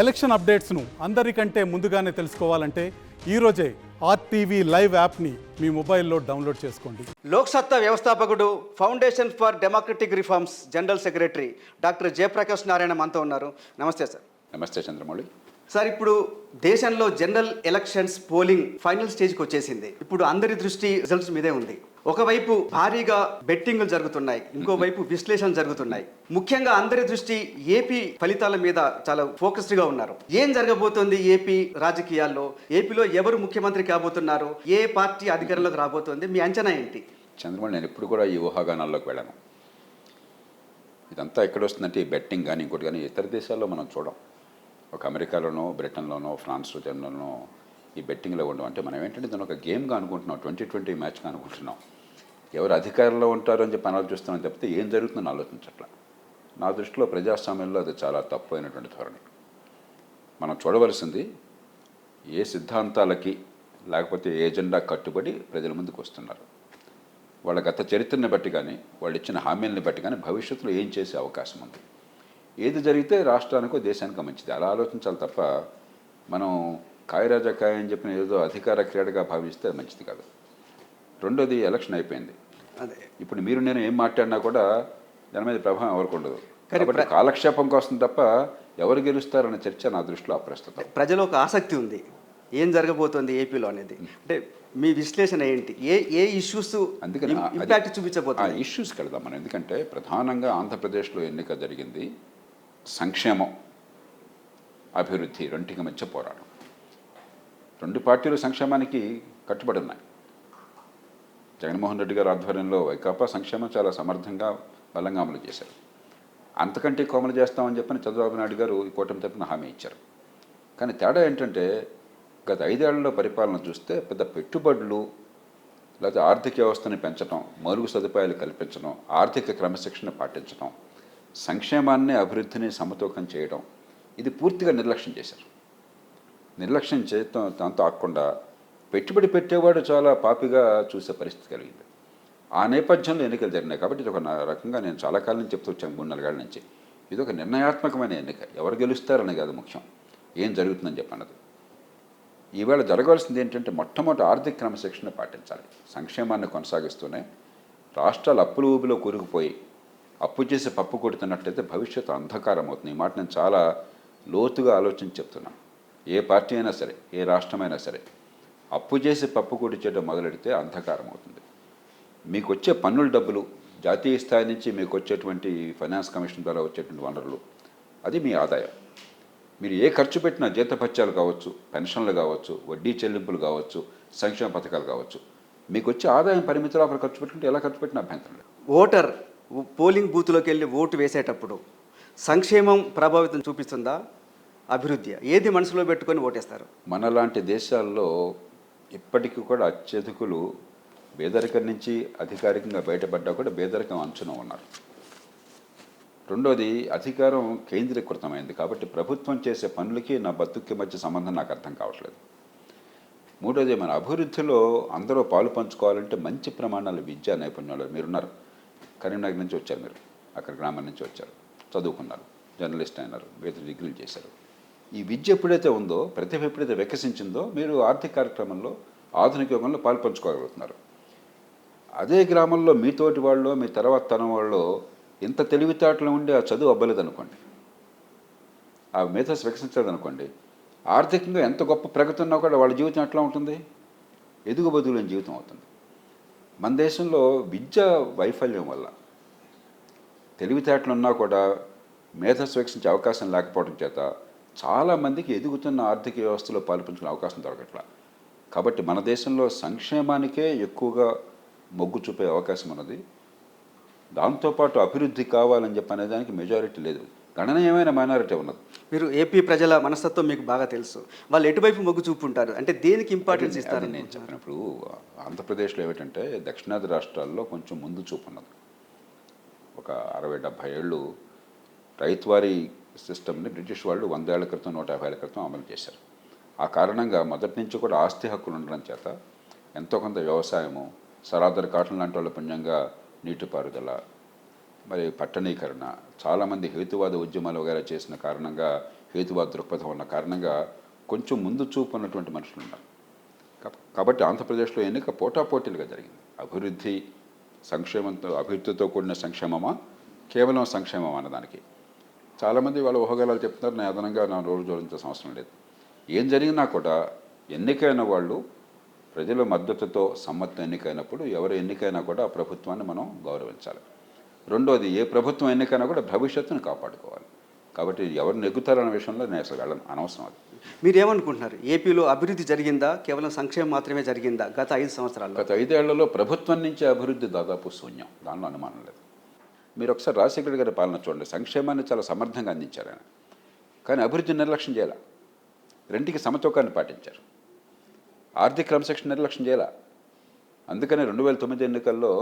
Election అప్డేట్స్ను అందరికంటే ముందుగానే తెలుసుకోవాలంటే ఈరోజే ఆర్టీవీ లైవ్ యాప్ని మీ మొబైల్లో డౌన్లోడ్ చేసుకోండి. లోక్సత్తా వ్యవస్థాపకుడు, foundation for democratic reforms general secretary doctor Jayaprakash Narayana మనతో ఉన్నారు. నమస్తే సార్. నమస్తే చంద్రమౌళి. సార్, ఇప్పుడు దేశంలో జనరల్ ఎలక్షన్స్ పోలింగ్ ఫైనల్ స్టేజ్కి వచ్చేసింది. ఇప్పుడు అందరి దృష్టి రిజల్ట్స్ మీదే ఉంది. ఒకవైపు భారీగా బెట్టింగ్లు జరుగుతున్నాయి, ఇంకోవైపు విశ్లేషణలు జరుగుతున్నాయి. ముఖ్యంగా అందరి దృష్టి ఏపీ ఫలితాల మీద చాలా ఫోకస్డ్గా ఉన్నారు. ఏం జరగబోతోంది ఏపీ రాజకీయాల్లో? ఏపీలో ఎవరు ముఖ్యమంత్రి కాబోతున్నారు? ఏ పార్టీ అధికారంలోకి రాబోతోంది? మీ అంచనా ఏంటి? చంద్రమౌళి, నేను ఎప్పుడు కూడా ఈ ఊహాగానాల్లోకి వెళ్ళను. ఇదంతా ఎక్కడ వస్తుందంటే ఈ బెట్టింగ్ కానీ ఇంకోటి కానీ ఇతర దేశాల్లో మనం చూడం. ఒక అమెరికాలోనో, బ్రిటన్లోనో, ఫ్రాన్స్, జర్మనీలోనో ఈ బెట్టింగ్లో ఉండడం అంటే మనం ఏంటంటే దాన్ని ఒక గేమ్గా అనుకుంటున్నాం, 2020 మ్యాచ్గా అనుకుంటున్నాం. ఎవరు అధికారంలో ఉంటారో అని చెప్పి ఆలోచిస్తున్నాం తప్పితే ఏం జరుగుతుందని ఆలోచించట్లా. నా దృష్టిలో ప్రజాస్వామ్యంలో అది చాలా తప్పు అయినటువంటి ధోరణి. మనం చూడవలసింది ఏ సిద్ధాంతాలకి లేకపోతే ఏ ఎజెండా కట్టుబడి ప్రజల ముందుకు వస్తున్నారు, వాళ్ళ గత చరిత్రని బట్టి కానీ వాళ్ళు ఇచ్చిన హామీలని బట్టి కానీ భవిష్యత్తులో ఏం చేసే అవకాశం ఉంది, ఏది జరిగితే రాష్ట్రానికో దేశానికో మంచిది అలా ఆలోచించాలి తప్ప మనం కాయరాజా కాయ అని చెప్పిన ఏదో అధికార క్రీడగా భావిస్తే అది మంచిది కాదు. రెండోది, ఎలక్షన్ అయిపోయింది. అదే ఇప్పుడు మీరు నేను ఏం మాట్లాడినా కూడా దాని మీద ప్రభావం ఎవరికి ఉండదు. కాబట్టి కాలక్షేపం కోసం తప్ప ఎవరు గెలుస్తారన్న చర్చ నా దృష్టిలో అప్రస్తుతం. ప్రజలు ఒక ఆసక్తి ఉంది ఏం జరగబోతోంది ఏపీలో అనేది. అంటే మీ విశ్లేషణ ఏంటి? ఏ ఇష్యూస్ అందుకని ఇంపాక్ట్ చూపించబోతుంది? ఆ ఇష్యూస్కి వెళ్దాం మనం. ఎందుకంటే ప్రధానంగా ఆంధ్రప్రదేశ్లో ఎన్నిక జరిగింది సంక్షేమం, అభివృద్ధి రెండింటికి మధ్య పోరాటం. రెండు పార్టీలు సంక్షేమానికి కట్టుబడి ఉన్నాయి. జగన్మోహన్ రెడ్డి గారి ఆధ్వర్యంలో వైకాపా సంక్షేమం చాలా సమర్థంగా బలంగా అమలు చేశారు. అంతకంటే ఎక్కువ అమలు చేస్తామని చెప్పని చంద్రబాబు నాయుడు గారు ఈ కూటమి తరపున హామీ ఇచ్చారు. కానీ తేడా ఏంటంటే గత 5 ఏళ్లలో పరిపాలన చూస్తే పెద్ద పెట్టుబడులు లేకపోతే ఆర్థిక వ్యవస్థని పెంచడం, మరుగు సదుపాయాలు కల్పించడం, ఆర్థిక క్రమశిక్షణ పాటించడం, సంక్షేమాన్ని అభివృద్ధిని సమతూకం చేయడం ఇది పూర్తిగా నిర్లక్ష్యం చేశారు. నిర్లక్ష్యం చేయటం దాంతో ఆకుండా పెట్టుబడి పెట్టేవాడు చాలా పాపిగా చూసే పరిస్థితి కలిగింది. ఆ నేపథ్యంలో ఎన్నికలు జరిగినాయి. కాబట్టి ఇది ఒక రకంగా నేను చాలా కాలం నుంచి చెప్తూ వచ్చాను, 3-4 ఏళ్ల నుంచి. ఇది ఒక నిర్ణయాత్మకమైన ఎన్నిక. ఎవరు గెలుస్తారని కాదు ముఖ్యం, ఏం జరుగుతుందని చెప్పన్నది. ఈవేళ జరగాల్సింది ఏంటంటే మొట్టమొదటి ఆర్థిక క్రమశిక్షణ పాటించాలి. సంక్షేమాన్ని కొనసాగిస్తూనే రాష్ట్రాలు అప్పుల ఊబిలో కూరుకుపోయి అప్పు చేసి పప్పు కొడుతున్నట్లయితే భవిష్యత్తు అంధకారం అవుతుంది. ఈ మాట నేను చాలా లోతుగా ఆలోచించి చెప్తున్నాను. ఏ పార్టీ అయినా సరే, ఏ రాష్ట్రమైనా సరే అప్పు చేసి పప్పు కొడిచేయడం మొదలెడితే అంధకారం అవుతుంది. మీకు వచ్చే పన్నుల డబ్బులు, జాతీయ స్థాయి నుంచి మీకు వచ్చేటువంటి ఫైనాన్స్ కమిషన్ ద్వారా వచ్చేటువంటి వనరులు, అది మీ ఆదాయం. మీరు ఏ ఖర్చు పెట్టినా, జీతభత్యాలు కావచ్చు, పెన్షన్లు కావచ్చు, వడ్డీ చెల్లింపులు కావచ్చు, సంక్షేమ పథకాలు కావచ్చు, మీకు వచ్చే ఆదాయం పరిమితులు అక్కడ ఖర్చు పెట్టుకుంటే ఎలా ఖర్చు పెట్టినా అభ్యంతరం లేదు. ఓటర్ పోలింగ్ బూత్లోకి వెళ్ళి ఓటు వేసేటప్పుడు సంక్షేమం ప్రభావితం చూపిస్తుందా, అభివృద్ధి? ఏది మనసులో పెట్టుకొని ఓటేస్తారు? మనలాంటి దేశాల్లో ఇప్పటికీ కూడా అత్యధికులు పేదరికం నుంచి అధికారికంగా బయటపడ్డా కూడా పేదరికం అంచున ఉన్నారు. రెండోది, అధికారం కేంద్రీకృతమైంది కాబట్టి ప్రభుత్వం చేసే పనులకి నా బతుక్కి మధ్య సంబంధం నాకు అర్థం కావట్లేదు. మూడోది, మన అభివృద్ధిలో అందరూ పాలు పంచుకోవాలంటే మంచి ప్రమాణాలు, విద్యా నైపుణ్యాలు. మీరున్నారు, కరీంనగర్ నుంచి వచ్చారు, మీరు అక్కడ గ్రామం నుంచి వచ్చారు, చదువుకున్నారు, జర్నలిస్ట్ అయినారు, వేద డిగ్రీలు చేశారు. ఈ విద్య ఎప్పుడైతే ఉందో, ప్రతిభ ఎప్పుడైతే వికసించిందో మీరు ఆర్థిక కార్యక్రమంలో, ఆధునిక యుగంలో పాలు పంచుకోగలుగుతున్నారు. అదే గ్రామంలో మీతోటి వాళ్ళు, మీ తర్వాత తరం వాళ్ళు ఇంత తెలివితేటలు ఉండి ఆ చదువు అవ్వలేదనుకోండి, ఆ మేధస్సు వికసించలేదనుకోండి, ఆర్థికంగా ఎంత గొప్ప ప్రగతి ఉన్నా కూడా వాళ్ళ జీవితం ఎట్లా ఉంటుంది? ఎదుగుబదులేని జీవితం అవుతుంది. మన దేశంలో విద్య వైఫల్యం వల్ల తెలివితేటలు ఉన్నా కూడా మేధస్సు వికసించే అవకాశం లేకపోవడం చేత చాలామందికి ఎదుగుతున్న ఆర్థిక వ్యవస్థలో పాల్పంచుకునే అవకాశం దొరకట్లా. కాబట్టి మన దేశంలో సంక్షేమానికే ఎక్కువగా మొగ్గు చూపే అవకాశం ఉన్నది. దాంతోపాటు అభివృద్ధి కావాలని చెప్పి అనేదానికి మెజారిటీ లేదు, గణనీయమైన మైనారిటీ ఉన్నది. మీరు ఏపీ ప్రజల మనస్తత్వం మీకు బాగా తెలుసు. వాళ్ళు ఎటువైపు మొగ్గు చూపుంటారు, అంటే దేనికి ఇంపార్టెన్స్ ఇస్తారు? నేను చెప్పినప్పుడు ఆంధ్రప్రదేశ్లో ఏమిటంటే దక్షిణాది రాష్ట్రాల్లో కొంచెం ముందు చూపు ఉన్నది. ఒక 60-70 ఏళ్ళు రైతువారీ సిస్టమ్ని బ్రిటిష్ వాళ్ళు 100 ఏళ్ల క్రితం, 150 ఏళ్ల క్రితం అమలు చేశారు. ఆ కారణంగా మొదటి నుంచి కూడా ఆస్తి హక్కులు ఉండడం చేత ఎంతో కొంత వ్యవసాయము, సరాదర్ కాటన్ లాంటి వాళ్ళ పుణ్యంగా నీటిపారుదల, మరి పట్టణీకరణ, చాలామంది హేతువాద ఉద్యమాలు వగైరా చేసిన కారణంగా హేతువాద దృక్పథం ఉన్న కారణంగా కొంచెం ముందు చూపు ఉన్నటువంటి మనుషులు ఉన్నారు. కాబట్టి ఆంధ్రప్రదేశ్లో ఎన్నిక పోటాపోటీలుగా జరిగింది. అభివృద్ధి సంక్షేమంతో, అభివృద్ధితో కూడిన సంక్షేమమా కేవలం సంక్షేమం అన్నదానికి చాలామంది వాళ్ళ ఊహగాలు చెప్తున్నారు. నేను అదనంగా నా రోజు జోడించాల్సిన అవసరం లేదు. ఏం జరిగినా కూడా ఎన్నికైన వాళ్ళు ప్రజల మద్దతుతో సమ్మతి ఎన్నికైనప్పుడు ఎవరు ఎన్నికైనా కూడా ఆ ప్రభుత్వాన్ని మనం గౌరవించాలి. రెండోది, ఏ ప్రభుత్వం ఎన్నికైనా కూడా భవిష్యత్తును కాపాడుకోవాలి. కాబట్టి ఎవరు నెగ్గుతారన్న విషయంలో నేను అసలు వెళ్ళను, అనవసరం అది. మీరు ఏమనుకుంటున్నారు? ఏపీలో అభివృద్ధి జరిగిందా, కేవలం సంక్షేమం మాత్రమే జరిగిందా గత 5 సంవత్సరాల్లో? గత 5 ఏళ్లలో ప్రభుత్వం నుంచి అభివృద్ధి దాదాపు శూన్యం, దానిలో అనుమానం లేదు. మీరు ఒకసారి రాజశేఖర గారి పాలన చూడండి. సంక్షేమాన్ని చాలా సమర్థంగా అందించారు ఆయన, కానీ అభివృద్ధి నిర్లక్ష్యం చేయాల. రెంటికి సమతూకాన్ని పాటించారు. ఆర్థిక క్రమశిక్షణ నిర్లక్ష్యం చేయాల. అందుకనే 2009 ఎన్నికల్లో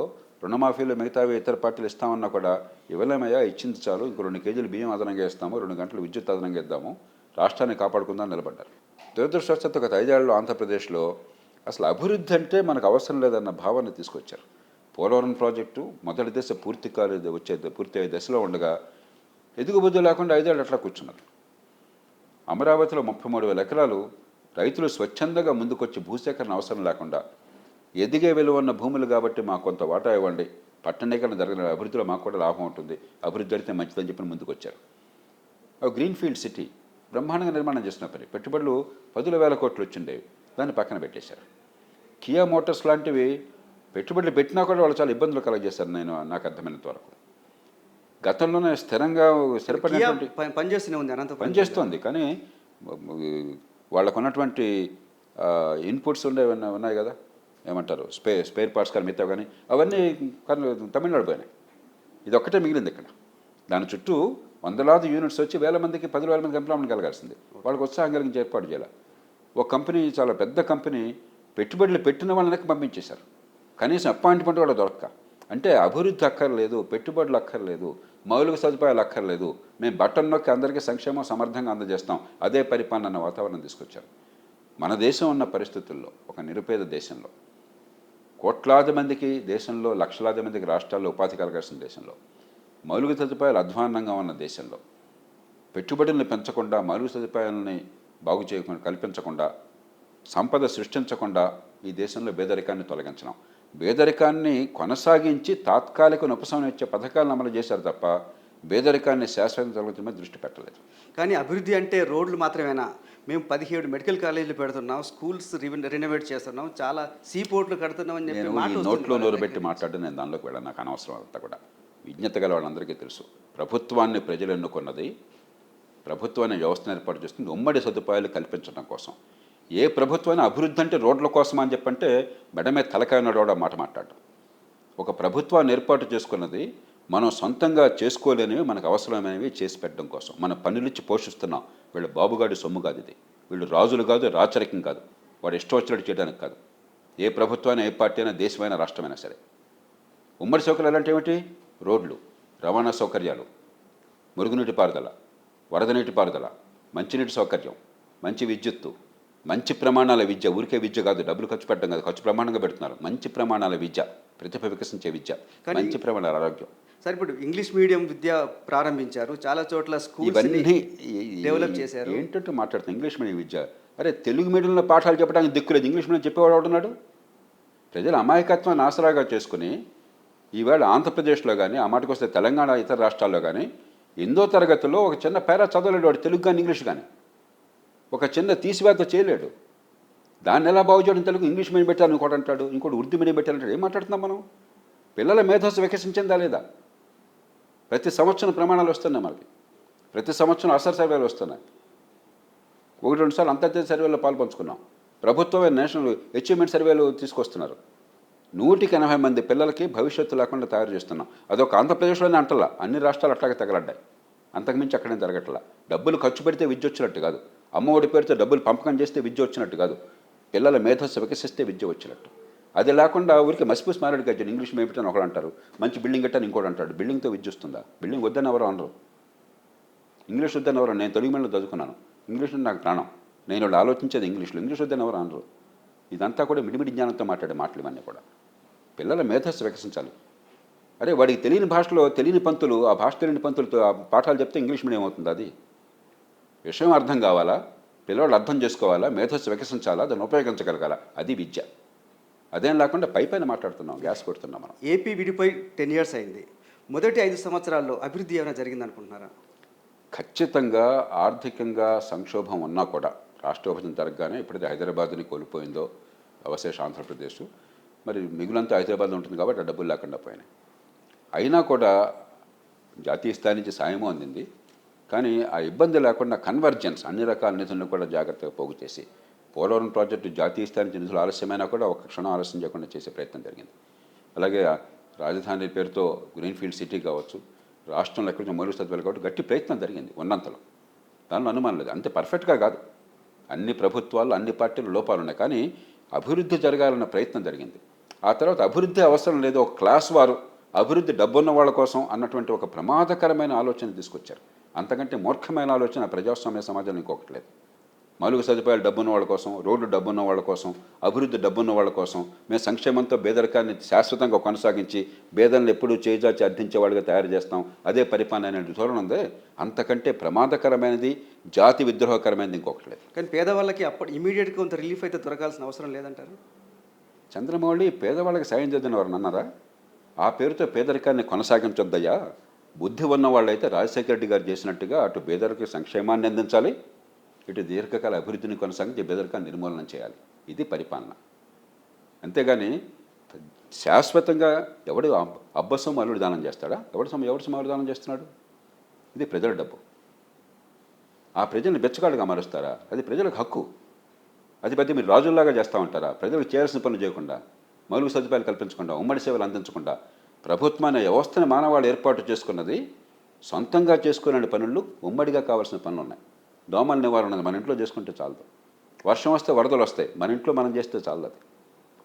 రుణమాఫీలు మిగతావి ఇతర పార్టీలు ఇస్తామన్నా కూడా ఇవ్వలేమయ్యా, ఇచ్చింది చాలు, ఇంకో 2 కేజీలు బియ్యం అదనంగా ఇస్తాము, 2 గంటలు విద్యుత్ అదనంగా ఇద్దాము, రాష్ట్రాన్ని కాపాడుకుందాం నిలబడ్డారు. దురదృష్టవశాత్తు గత 5 ఏళ్లలో ఆంధ్రప్రదేశ్లో అసలు అభివృద్ధి అంటే మనకు అవసరం లేదన్న భావన తీసుకొచ్చారు. పోలవరం ప్రాజెక్టు మొదటి దశ పూర్తి అయ్యే దశలో ఉండగా ఎదుగుబుద్ధి లేకుండా 5 ఏళ్ళు అట్లా కూర్చున్నారు. అమరావతిలో 33,000 ఎకరాలు రైతులు స్వచ్ఛందంగా ముందుకొచ్చి భూసేకరణ అవసరం లేకుండా ఎదిగే విలువ ఉన్న భూములు కాబట్టి మాకు కొంత వాటా ఇవ్వండి, పట్టణీకరణ జరిగిన అభివృద్ధిలో మాకు కూడా లాభం ఉంటుంది, అభివృద్ధి జరిగితే మంచిదని చెప్పి ముందుకు వచ్చారు. గ్రీన్ఫీల్డ్ సిటీ బ్రహ్మాండంగా నిర్మాణం చేసిన పని, పెట్టుబడులు 10,000 కోట్లు వచ్చిండేవి, దాన్ని పక్కన పెట్టేశారు. కియా మోటార్స్ లాంటివి పెట్టుబడులు పెట్టినా కూడా వాళ్ళు చాలా ఇబ్బందులు కలగజేశారు. నాకు అర్థమైనంత వరకు గతంలోనే స్థిరపడినటువంటి పనిచేస్తోంది, కానీ వాళ్ళకు ఉన్నటువంటి ఇన్పుట్స్ ఉన్నాయి కదా, ఏమంటారు, స్పేర్ పార్ట్స్ కానీ మిగతా కానీ అవన్నీ తమిళనాడు పోయినాయి. ఇది ఒక్కటే మిగిలింది ఇక్కడ. దాని చుట్టూ వందలాది యూనిట్స్ వచ్చి 1,000 మందికి 10,000 మందికి ఎంప్లాయ్మెంట్ కలగాల్సింది. వాళ్ళకి ఉత్సాహం కలిగించి ఏర్పాటు చేయాలి. ఒక కంపెనీ, చాలా పెద్ద కంపెనీ, పెట్టుబడులు పెట్టిన వాళ్ళకి పంపించేశారు. కనీసం అపాయింట్మెంట్ కూడా దొరక్క. అంటే అభివృద్ధి అక్కర్లేదు, పెట్టుబడులు అక్కర్లేదు, మౌలిక సదుపాయాలు అక్కర్లేదు, మేము బట్టన్ నొక్కి అందరికీ సంక్షేమం సమర్థంగా అందజేస్తాం, అదే పరిపాలన అన్న వాతావరణం తీసుకొచ్చారు. మన దేశం ఉన్న పరిస్థితుల్లో, ఒక నిరుపేద దేశంలో, కోట్లాది మందికి దేశంలో, లక్షలాది మందికి రాష్ట్రాల్లో ఉపాధి కలగాల్సిన దేశంలో, మౌలిక సదుపాయాలు అధ్వాన్నంగా ఉన్న దేశంలో పెట్టుబడుల్ని పెంచకుండా, మౌలిక సదుపాయాలని బాగు చేయకుండా, కల్పించకుండా, సంపద సృష్టించకుండా ఈ దేశంలో పేదరికాన్ని తొలగించడం, పేదరికాన్ని కొనసాగించి తాత్కాలిక ఉపశమనం ఇచ్చే పథకాలను అమలు చేశారు తప్ప పేదరికాన్ని శాశ్వతంగా తొలగించడం మీద దృష్టి పెట్టలేదు. కానీ అభివృద్ధి అంటే రోడ్లు మాత్రమేనా? మేము 17 మెడికల్ కాలేజీలు పెడుతున్నాం, స్కూల్స్ రెనోవేట్ చేస్తున్నాం, చాలా సీ పోర్ట్లు కడుతున్నాం అని చెప్పి నేను నోట్లో నోరు పెట్టి మాట్లాడడం, నేను దానిలోకి వెళ్ళాను, నాకు అనవసరం. అంతా కూడా విజ్ఞత గల వాళ్ళందరికీ తెలుసు. ప్రభుత్వాన్ని ప్రజలు ఎన్నుకున్నది, ప్రభుత్వాన్ని వ్యవస్థను ఏర్పాటు చేస్తుంది ఉమ్మడి సదుపాయాలు కల్పించడం కోసం. ఏ ప్రభుత్వాన్ని అభివృద్ధి అంటే రోడ్ల కోసం అని చెప్పంటే మెడమే తలకాయ నడవడం మాట మాట్లాడటం. ఒక ప్రభుత్వాన్ని ఏర్పాటు చేసుకున్నది మనం సొంతంగా చేసుకోలేనివి, మనకు అవసరమైనవి చేసి పెట్టడం కోసం. మన పనులిచ్చి పోషిస్తున్నాం. వీళ్ళు బాబుగాడి సొమ్ము కాదు ఇది, వీళ్ళు రాజులు కాదు, రాచరికం కాదు, వాడు ఇష్టం వచ్చినట్టు చేయడానికి కాదు. ఏ ప్రభుత్వాన్ని, ఏ పార్టీ అయినా, దేశమైనా, రాష్ట్రమైనా సరే. ఉమ్మడి సౌకర్యాలు అంటే ఏమిటి? రోడ్లు, రవాణా సౌకర్యాలు, మురుగునీటి పారుదల, వరద నీటి పారుదల, మంచినీటి సౌకర్యం, మంచి విద్యుత్తు, మంచి ప్రమాణాల విద్య. ఊరికే విద్య కాదు, డబ్బులు ఖర్చు పెట్టడం కాదు, ఖర్చు ప్రమాణంగా పెడుతున్నారు. మంచి ప్రమాణాల విద్య, ప్రతిభ వికసించే విద్య, మంచి ప్రమాణాల ఆరోగ్యం. సరే, ఇప్పుడు ఇంగ్లీష్ మీడియం విద్య ప్రారంభించారు, చాలా చోట్ల స్కూల్స్ ఇవన్నీ డెవలప్ చేశారు. ఏంటంటే మాట్లాడుతాం ఇంగ్లీష్ మీడియం విద్య. అరే, తెలుగు మీడియంలో పాఠాలు చెప్పడానికి దిక్కులేదు, ఇంగ్లీష్ మీడియం చెప్పేవాడు అవుతున్నాడు. ప్రజల అమాయకత్వాన్ని ఆసరాగా చేసుకుని ఈవేళ ఆంధ్రప్రదేశ్లో కానీ, ఆ మాటకు వస్తే తెలంగాణ, ఇతర రాష్ట్రాల్లో కానీ 8వ తరగతిలో ఒక చిన్న పేరా చదవలేడు వాడు, తెలుగు కానీ ఇంగ్లీష్ కానీ. ఒక చిన్న తీసివేత చేయలేడు. దాన్ని ఎలా బాగు చేయడం? తెలుగు ఇంగ్లీష్ మీడియం పెట్టాను ఇంకోటి అంటాడు, ఇంకోటి ఉర్దూ మీడియం పెట్టాలంటాడు. ఏం మాట్లాడుతున్నాం మనం? పిల్లల మేధస్సు వికసించిందా లేదా? ప్రతి సంవత్సరం ప్రమాణాలు వస్తున్నాయి మనకి, ప్రతి సంవత్సరం అసలు సర్వేలు వస్తున్నాయి. 1-2 సార్లు అంతర్జాతీయ సర్వేలో పాల్పంచుకున్నాం. ప్రభుత్వమే నేషనల్ అచీవ్మెంట్ సర్వేలు తీసుకొస్తున్నారు. 180 మంది పిల్లలకి భవిష్యత్తు లేకుండా తయారు చేస్తున్నాం. అదొక ఆంధ్రప్రదేశ్లోనే అంటలా, అన్ని రాష్ట్రాలు అట్లాగే తగలడ్డాయి. అంతకుమించి అక్కడేం జరగట్లా. డబ్బులు ఖర్చు పెడితే విద్య వచ్చినట్టు కాదు, అమ్మఒడి పేరుతో డబ్బులు పంపకం చేస్తే విద్య వచ్చినట్టు కాదు, పిల్లల మేధస్సు వికసిస్తే విద్య వచ్చినట్టు. అది లేకుండా ఊరికి మసిపూసి మారాడు కదా, ఇంగ్లీష్ మేమిటని ఒకడు అంటారు, మంచి బిల్డింగ్ కట్టని ఇంకోటి అంటాడు. బిల్డింగ్తో విద్య వస్తుందా? బిల్డింగ్ వద్దని ఎవరు అనరు, ఇంగ్లీష్ వద్దని ఎవరు. నేను తెలుగు మీడియంలో చదువుకున్నాను, ఇంగ్లీష్ నాకు ప్రాణం, నేను వాళ్ళు ఆలోచించేది ఇంగ్లీష్లో, ఇంగ్లీష్ వద్దని ఎవరు అనరు. ఇదంతా కూడా మిడిమిడి జ్ఞానంతో మాట్లాడే మాటలు ఇవన్నీ కూడా. పిల్లల మేధస్సు వికసించాలి. అరే, వాడికి తెలియని భాషలో తెలియని పంతులు, ఆ భాష తెలియని పంతులతో ఆ పాఠాలు చెప్తే ఇంగ్లీష్ మీడియం అవుతుంది. అది విషయం అర్థం కావాలా, పిల్లవాళ్ళు అర్థం చేసుకోవాలా, మేధస్సు వికసించాలా, దాన్ని ఉపయోగించగలగాల, అది విద్య. అదేం లేకుండా పైన మాట్లాడుతున్నాం, గ్యాస్ కొడుతున్నాం మనం. ఏపీ విడిపోయి 10 years అయింది. మొదటి 5 సంవత్సరాల్లో అభివృద్ధి ఏమైనా జరిగిందనుకుంటున్నారా? ఖచ్చితంగా ఆర్థికంగా సంక్షోభం ఉన్నా కూడా రాష్ట్ర విభజన జరగగానే ఎప్పుడైతే హైదరాబాద్ని కోల్పోయిందో అవశేష ఆంధ్రప్రదేశ్, మరి మిగులంతా హైదరాబాద్లో ఉంటుంది కాబట్టి ఆ డబ్బులు లేకుండా పోయినాయి. అయినా కూడా జాతీయ స్థాయి నుంచి సాయము అందింది. కానీ ఆ ఇబ్బంది లేకుండా కన్వర్జెన్స్ అన్ని రకాల నిధులను కూడా జాగ్రత్తగా పోగు చేసి పోలవరం ప్రాజెక్టు జాతీయ స్థాయి నుంచి నిధులు ఆలస్యమైనా కూడా ఒక క్షణం ఆలస్యం చేయకుండా చేసే ప్రయత్నం జరిగింది. అలాగే రాజధాని పేరుతో గ్రీన్ఫీల్డ్ సిటీ కావచ్చు, రాష్ట్రంలో ఎక్కడి నుంచి మౌలిక సదుపాయాలు కాబట్టి గట్టి ప్రయత్నం జరిగింది ఉన్నంతలో, దానిలో అనుమానం లేదు. అంతే పర్ఫెక్ట్గా కాదు, అన్ని ప్రభుత్వాలు అన్ని పార్టీలు లోపాలు ఉన్నాయి, కానీ అభివృద్ధి జరగాలన్న ప్రయత్నం జరిగింది. ఆ తర్వాత అభివృద్ధి అవసరం లేదు, ఒక క్లాస్ వారు అభివృద్ధి డబ్బున్న వాళ్ళ కోసం అన్నటువంటి ఒక ప్రమాదకరమైన ఆలోచన తీసుకొచ్చారు. అంతకంటే మూర్ఖమైన ఆలోచన ప్రజాస్వామ్య సమాజంలో ఇంకొకటి లేదు. మౌలిక సదుపాయాలు డబ్బున్న వాళ్ళ కోసం, రోడ్డు డబ్బున్న వాళ్ళ కోసం, అభివృద్ధి డబ్బున్న వాళ్ళ కోసం, మేము సంక్షేమంతో పేదరికాన్ని శాశ్వతంగా కొనసాగించి పేదలను ఎప్పుడూ చేజాచి అర్థించేవాళ్ళుగా తయారు చేస్తాం, అదే పరిపాలన అనే ధోరణి ఉంది. అంతకంటే ప్రమాదకరమైనది, జాతి విద్రోహకరమైనది ఇంకొకటి లేదు. కానీ పేదవాళ్ళకి అప్పుడు ఇమీడియట్గా కొంత రిలీఫ్ అయితే దొరకాల్సిన అవసరం లేదంటారు? చంద్రమౌళి పేదవాళ్ళకి సాయం చేద్దని ఎవరు అన్నారా? ఆ పేరుతో పేదరికాన్ని కొనసాగించొద్దయ్యా. బుద్ధి ఉన్న వాళ్ళైతే రాజశేఖర రెడ్డి గారు చేసినట్టుగా అటు పేదరికి సంక్షేమాన్ని అందించాలి, ఇటు దీర్ఘకాల అభివృద్ధిని కొనసాగించి పేదరికాన్ని నిర్మూలన చేయాలి. ఇది పరిపాలన. అంతేగాని శాశ్వతంగా ఎవడు అబ్బసం అల్లుడు దానం చేస్తాడా? ఎవడు సొమ్ము దానం చేస్తున్నాడు? ఇది ప్రజల డబ్బు. ఆ ప్రజల్ని బెచ్చగాడుగా మారుస్తారా? అది ప్రజలకు హక్కు. అది పెద్ద మీరు రాజుల్లాగా చేస్తూ ఉంటారా? ప్రజలకు చేయాల్సిన పనులు చేయకుండా, మౌలిక సదుపాయాలు కల్పించకుండా, ఉమ్మడి సేవలు అందించకుండా, ప్రభుత్వం అనే వ్యవస్థను మానవాళ్ళు ఏర్పాటు చేసుకున్నది సొంతంగా చేసుకునే పనులు, ఉమ్మడిగా కావాల్సిన పనులు ఉన్నాయి. దోమల నివారణ మన ఇంట్లో చేసుకుంటే చాలదు. వర్షం వస్తే వరదలు వస్తాయి, మన ఇంట్లో మనం చేస్తే చాలదు. అది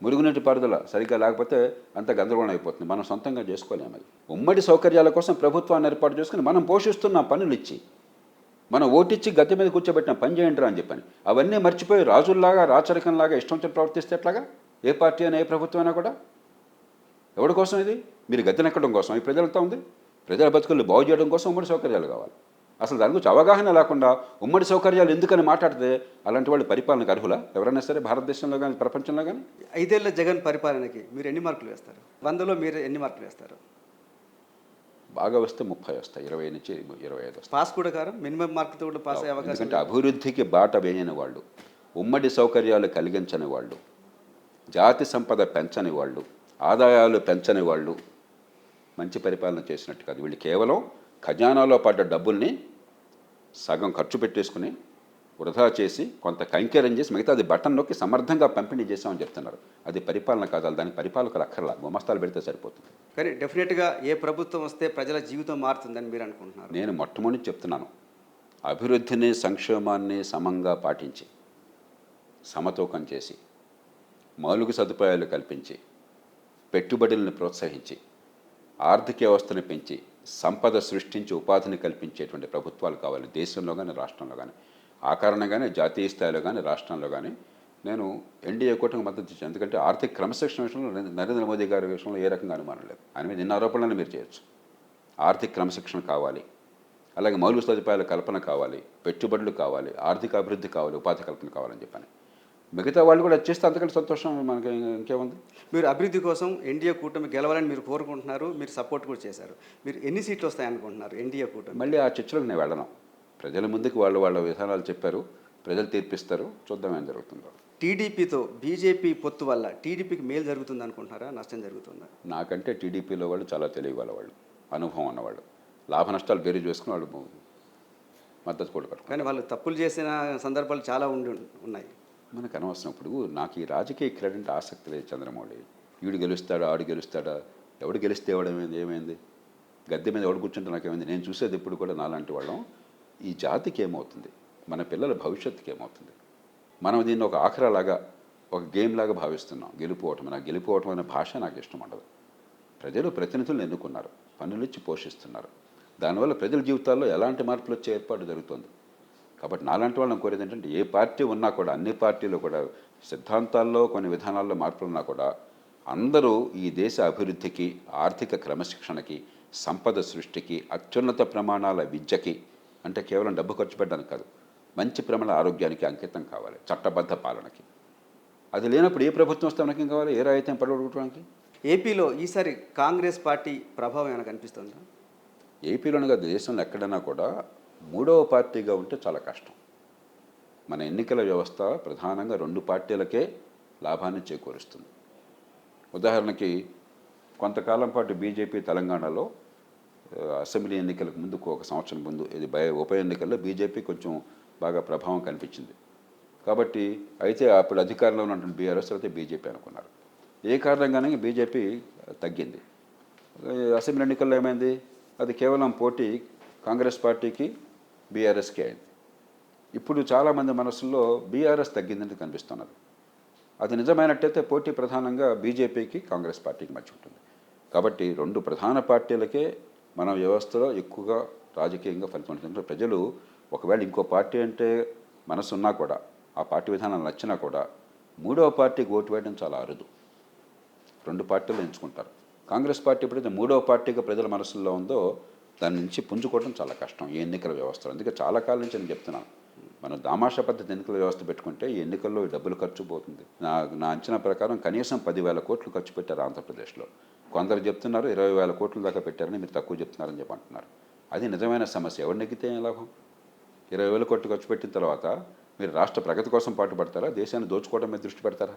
మురుగునీటి పారుదల సరిగ్గా లేకపోతే అంత గందరగోళం అయిపోతుంది, మనం సొంతంగా చేసుకోలేము. అది ఉమ్మడి సౌకర్యాల కోసం ప్రభుత్వాన్ని ఏర్పాటు చేసుకుని మనం పోషిస్తున్న పనులు ఇచ్చి, మనం ఓటిచ్చి గద్దె మీద కూర్చోబెట్టిన పని చేయండి అని చెప్పని అవన్నీ మర్చిపోయి రాజుల్లాగా రాచరికంలాగా ఇష్టం వచ్చి ప్రవర్తిస్తే ఎట్లాగా? ఏ పార్టీ అయినా ఏ ప్రభుత్వం అయినా కూడా ఎవరి కోసం ఇది? మీరు గద్దెనెక్కడం కోసం ఈ ప్రజలతో ఉంది. ప్రజల బతుకులు బాగు చేయడం కోసం ఉమ్మడి సౌకర్యాలు కావాలి. అసలు దాని గురించి అవగాహన లేకుండా ఉమ్మడి సౌకర్యాలు ఎందుకని మాట్లాడితే అలాంటి వాళ్ళు పరిపాలనకు అర్హులా ఎవరైనా సరే, భారతదేశంలో కానీ ప్రపంచంలో కానీ? 5 ఏళ్ల జగన్ పరిపాలనకి మీరు ఎన్ని మార్కులు వేస్తారు? 100లో మీరు ఎన్ని మార్కులు వేస్తారు? బాగా వస్తే 30 వస్తాయి, 20 నుంచి 25 వస్తాయి. పాస్ కూడా కారం, మినిమం మార్కులతో కూడా పాస్ అయ్యే అవకాశం. ఎందుకంటే అభివృద్ధికి బాట వేయని వాళ్ళు, ఉమ్మడి సౌకర్యాలు కలిగించని వాళ్ళు, జాతి సంపద పెంచని వాళ్ళు, ఆదాయాలు పెంచని వాళ్ళు మంచి పరిపాలన చేసినట్టు కాదు. వీళ్ళు కేవలం ఖజానాలో పడ్డ డబ్బుల్ని సగం ఖర్చు పెట్టేసుకుని వృధా చేసి కొంత కైంకర్యం చేసి మిగతా అది బటన్ నొక్కి సమర్థంగా పంపిణీ చేసామని చెప్తున్నారు. అది పరిపాలన కాదు, దానికి పరిపాలకులు అక్కర్లా, గుమస్తాలు పెడితే సరిపోతుంది. కానీ డెఫినెట్గా ఏ ప్రభుత్వం వస్తే ప్రజల జీవితం మారుతుందని మీరు అనుకుంటున్నారు? నేను మొట్టమొదటి చెప్తున్నాను, అభివృద్ధిని సంక్షేమాన్ని సమంగా పాటించి, సమతూకం చేసి, మౌలిక సదుపాయాలు కల్పించి, పెట్టుబడులను ప్రోత్సహించి, ఆర్థిక వ్యవస్థను పెంచి, సంపద సృష్టించి ఉపాధిని కల్పించేటువంటి ప్రభుత్వాలు కావాలి దేశంలో కానీ రాష్ట్రంలో కానీ. ఆ కారణంగానే జాతీయ స్థాయిలో కానీ రాష్ట్రంలో కానీ నేను ఎన్డీఏ కూటమికి మద్దతు ఇచ్చాను. ఎందుకంటే ఆర్థిక క్రమశిక్షణ విషయంలో నరేంద్ర మోదీ గారి విషయంలో ఏ రకంగా అనుమానం లేదు. ఆయన మీద ఎన్ని ఆరోపణలను మీరు చేయొచ్చు. ఆర్థిక క్రమశిక్షణ కావాలి, అలాగే మౌలిక సదుపాయాల కల్పన కావాలి, పెట్టుబడులు కావాలి, ఆర్థిక అభివృద్ధి కావాలి, ఉపాధి కల్పన కావాలని చెప్పని మిగతా వాళ్ళు కూడా చేస్తే అంతకంటే సంతోషం మనకి ఇంకేముంది. మీరు అభివృద్ధి కోసం ఎన్డీఏ కూటమి గెలవాలని మీరు కోరుకుంటున్నారు, మీరు సపోర్ట్ కూడా చేశారు. మీరు ఎన్ని సీట్లు వస్తాయనుకుంటున్నారు ఎన్డీఏ కూటమి? మళ్ళీ ఆ చర్చలకు నేను వెళ్ళను. ప్రజల ముందుకు వాళ్ళ విధానాలు చెప్పారు, ప్రజలు తీర్పిస్తారు, చూద్దాం ఏం జరుగుతుందో. టీడీపీతో బీజేపీ పొత్తు వల్ల టీడీపీకి మేలు జరుగుతుంది అనుకుంటున్నారా, నష్టం జరుగుతుందా? నాకంటే టీడీపీలో వాళ్ళు చాలా తెలివి వాళ్ళు, అనుభవం ఉన్నవాళ్ళు, లాభ నష్టాలు బేరీ చేసుకుని వాళ్ళు మద్దతు కూడా. కానీ వాళ్ళు తప్పులు చేసిన సందర్భాలు చాలా ఉన్నాయి. మనకు అనవసరం. ఇప్పుడు నాకు ఈ రాజకీయ క్రీడంటే ఆసక్తి లేదు చంద్రమౌళి. వీడు గెలుస్తాడా, ఆడు గెలుస్తాడా, ఎవడు గెలిస్తే ఏమైంది, గద్దె మీద ఎవడు కూర్చుంటే నాకేమైంది. నేను చూసేది ఇప్పుడు కూడా నాలాంటి వాళ్ళం ఈ జాతికి ఏమవుతుంది, మన పిల్లల భవిష్యత్తుకి ఏమవుతుంది. మనం దీన్ని ఒక ఆఖరాలాగా, ఒక గేమ్ లాగా భావిస్తున్నాం. గెలుపోవటం, నాకు గెలుపోవటం అనే భాష నాకు ఇష్టం ఉండదు. ప్రజలు ప్రతినిధులను ఎన్నుకున్నారు, పన్నులిచ్చి పోషిస్తున్నారు. దానివల్ల ప్రజల జీవితాల్లో ఎలాంటి మార్పులు వచ్చే ఏర్పాటు జరుగుతుంది. కాబట్టి నాలాంటి వాళ్ళని కోరేది ఏంటంటే, ఏ పార్టీ ఉన్నా కూడా, అన్ని పార్టీలు కూడా సిద్ధాంతాల్లో కొన్ని విధానాల్లో మార్పులు ఉన్నా కూడా అందరూ ఈ దేశ అభివృద్ధికి, ఆర్థిక క్రమశిక్షణకి, సంపద సృష్టికి, అత్యున్నత ప్రమాణాల విద్యకి, అంటే కేవలం డబ్బు ఖర్చు పెట్టడానికి కాదు, మంచి ప్రజల ఆరోగ్యానికి అంకితం కావాలి, చట్టబద్ధ పాలనకి. అది లేనప్పుడు ఏ ప్రభుత్వం వస్తే మనకేం కావాలి, ఏ రాయితీం పడగొట్టుకోవడానికి? ఏపీలో ఈసారి కాంగ్రెస్ పార్టీ ప్రభావం ఏమైనా కనిపిస్తుందా? ఏపీలోనే కాదు, దేశంలో ఎక్కడైనా కూడా మూడవ పార్టీగా ఉంటే చాలా కష్టం. మన ఎన్నికల వ్యవస్థ ప్రధానంగా 2 పార్టీలకే లాభాన్ని చేకూరుస్తుంది. ఉదాహరణకి కొంతకాలం పాటు బీజేపీ తెలంగాణలో అసెంబ్లీ ఎన్నికలకు ముందుకు 1 సంవత్సరం ముందు ఇది ఉప ఎన్నికల్లో బీజేపీ కొంచెం బాగా ప్రభావం కనిపించింది. కాబట్టి అయితే అప్పుడు అధికారంలో ఉన్నటువంటి బీఆర్ఎస్ అయితే బీజేపీ అనుకున్నారు. ఏ కారణంగానే బీజేపీ తగ్గింది. అసెంబ్లీ ఎన్నికల్లో ఏమైంది, అది కేవలం పోటీ కాంగ్రెస్ పార్టీకి బీఆర్ఎస్కి అయింది. ఇప్పుడు చాలామంది మనసుల్లో బీఆర్ఎస్ తగ్గిందని కనిపిస్తున్నది. అది నిజమైనట్టయితే పోటీ ప్రధానంగా బీజేపీకి కాంగ్రెస్ పార్టీకి మధ్య ఉంటుంది. కాబట్టి 2 ప్రధాన పార్టీలకే మన వ్యవస్థలో ఎక్కువగా రాజకీయంగా ఫలితం ఉంటుంది. ప్రజలు ఒకవేళ ఇంకో పార్టీ అంటే మనసున్నా కూడా, ఆ పార్టీ విధానం నచ్చినా కూడా, మూడవ పార్టీకి ఓటు వేయడం చాలా అరుదు. 2 పార్టీలు ఎంచుకుంటారు. కాంగ్రెస్ పార్టీ ఎప్పుడైతే మూడవ పార్టీగా ప్రజల మనసుల్లో ఉందో దాని నుంచి పుంజుకోవడం చాలా కష్టం ఈ ఎన్నికల వ్యవస్థలో. అందుకే చాలా కాలం నుంచి నేను చెప్తున్నాను, మనం దామాషా పద్ధతి ఎన్నికల వ్యవస్థ పెట్టుకుంటే ఈ ఎన్నికల్లో డబ్బులు ఖర్చు పోతుంది. నా అంచనా ప్రకారం కనీసం 10,000 కోట్లు ఖర్చు పెట్టారు ఆంధ్రప్రదేశ్లో. కొందరు చెప్తున్నారు 20,000 కోట్ల దాకా పెట్టారని, మీరు తక్కువ చెప్తున్నారని చెప్పి అంటున్నారు. అది నిజమైన సమస్య. ఎవరు నెగ్గితే ఏం లాభం? 20,000 కోట్లు ఖర్చు పెట్టిన తర్వాత మీరు రాష్ట్ర ప్రగతి కోసం పాటుపడతారా, దేశాన్ని దోచుకోవడం మీద దృష్టి పెడతారా?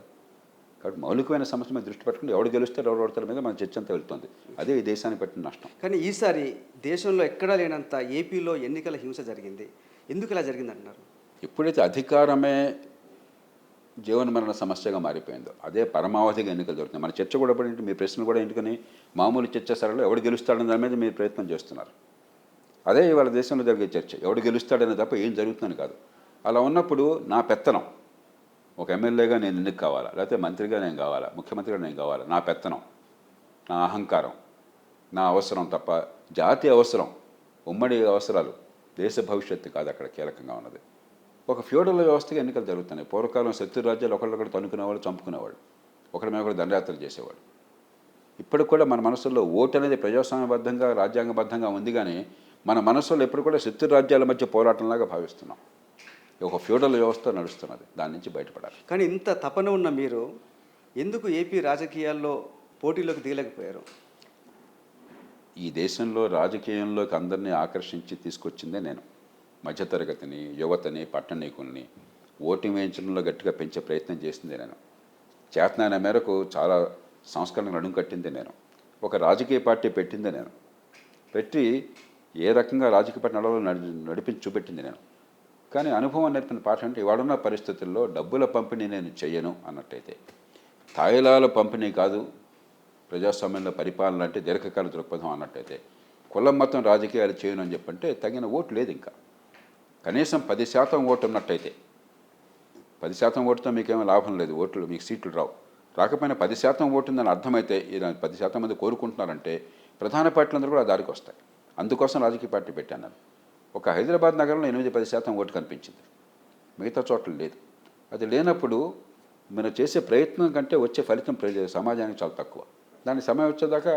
కాబట్టి మౌలికమైన సమస్య మీద దృష్టి పెట్టుకుని ఎవడు గెలుస్తారు ఎవరు ఓడతారు మీద మన చర్చ అంతా వెళ్తుంది. అదే ఈ దేశానికి పట్టిన నష్టం. కానీ ఈసారి దేశంలో ఎక్కడా లేనంత ఏపీలో ఎన్నికల హింస జరిగింది. ఎందుకు ఇలా జరిగింది అంటున్నారు? ఎప్పుడైతే అధికారమే జీవన మరణ సమస్యగా మారిపోయిందో అదే పరమావధిగా ఎన్నికలు జరుగుతుంది. మన చర్చ కూడా ఏంటి, మీ ప్రశ్నలు కూడా ఎందుకని మామూలు చర్చ సరళలో ఎవడు గెలుస్తాడని దాని మీద మీరు ప్రయత్నం చేస్తున్నారు. అదే ఇవాళ దేశంలో జరిగే చర్చ, ఎవడు గెలుస్తాడని తప్ప ఏం జరుగుతుందని కాదు. అలా ఉన్నప్పుడు నా పెత్తనం, ఒక ఎమ్మెల్యేగా నేను ఎన్నిక కావాలా, లేకపోతే మంత్రిగా నేను కావాలా, ముఖ్యమంత్రిగా నేను కావాలా, నా పెత్తనం, నా అహంకారం, నా అవసరం తప్ప జాతి అవసరం, ఉమ్మడి అవసరాలు, దేశ భవిష్యత్తు కాదు అక్కడ కీలకంగా ఉన్నది. ఒక ఫ్యూడల్ వ్యవస్థగా ఎన్నికలు జరుగుతున్నాయి. పూర్వకాలం శత్రు రాజ్యాలు ఒకళ్ళొకటి తనుకునేవాళ్ళు, చంపుకునేవాడు, ఒకరి మీద ఒకటి దండయాత్రలు చేసేవాడు. ఇప్పటికి కూడా మన మనసుల్లో ఓటు అనేది ప్రజాస్వామ్యబద్ధంగా రాజ్యాంగబద్ధంగా ఉంది, కానీ మన మనసులో ఎప్పుడు కూడా శత్రు రాజ్యాల మధ్య పోరాటంలాగా భావిస్తున్నాం. ఒక ఫ్యూడల్ వ్యవస్థ నడుస్తున్నది, దాని నుంచి బయటపడాలి. కానీ ఇంత తపన ఉన్న మీరు ఎందుకు ఏపీ రాజకీయాల్లో పోటీలోకి దిగలేకపోయారు? ఈ దేశంలో రాజకీయంలోకి అందరినీ ఆకర్షించి తీసుకొచ్చిందే నేను. మధ్యతరగతిని, యువతని, పట్టణీకుల్ని ఓటింగ్ వేయించడంలో గట్టిగా పెంచే ప్రయత్నం చేసిందే నేను. చేతనైన మేరకు చాలా సంస్కరణలు నడుం కట్టిందే నేను. ఒక రాజకీయ పార్టీ పెట్టిందే నేను. పెట్టి ఏ రకంగా రాజకీయ పార్టీ నడిపించి చూపెట్టింది నేను. కానీ అనుభవం నేర్పిన పాఠం అంటే ఇవాడున్న పరిస్థితుల్లో డబ్బుల పంపిణీ నేను చెయ్యను అన్నట్టయితే, తాయిలాల పంపిణీ కాదు ప్రజాస్వామ్యంలో పరిపాలన అంటే దీర్ఘకాల దృక్పథం అన్నట్టయితే, కులం మతం రాజకీయాలు చేయను అని చెప్పంటే తగిన ఓటు లేదు. ఇంకా కనీసం 10% ఓటు ఉన్నట్టయితే, 10% ఓటుతో మీకేమీ లాభం లేదు, ఓట్లు మీకు సీట్లు రావు. రాకపోయినా 10% ఓటు ఉందని అర్థమైతే, ఈ 10% మంది కోరుకుంటున్నారంటే ప్రధాన పార్టీలందరూ కూడా ఆ దారికి వస్తాయి. అందుకోసం రాజకీయ పార్టీ పెట్టాను నేను. ఒక హైదరాబాద్ నగరంలో 8-10% ఓటు కనిపించింది, మిగతా చోట్ల లేదు. అది లేనప్పుడు మనం చేసే ప్రయత్నం కంటే వచ్చే ఫలితం సమాజానికి చాలా తక్కువ. దాని సమయం వచ్చేదాకా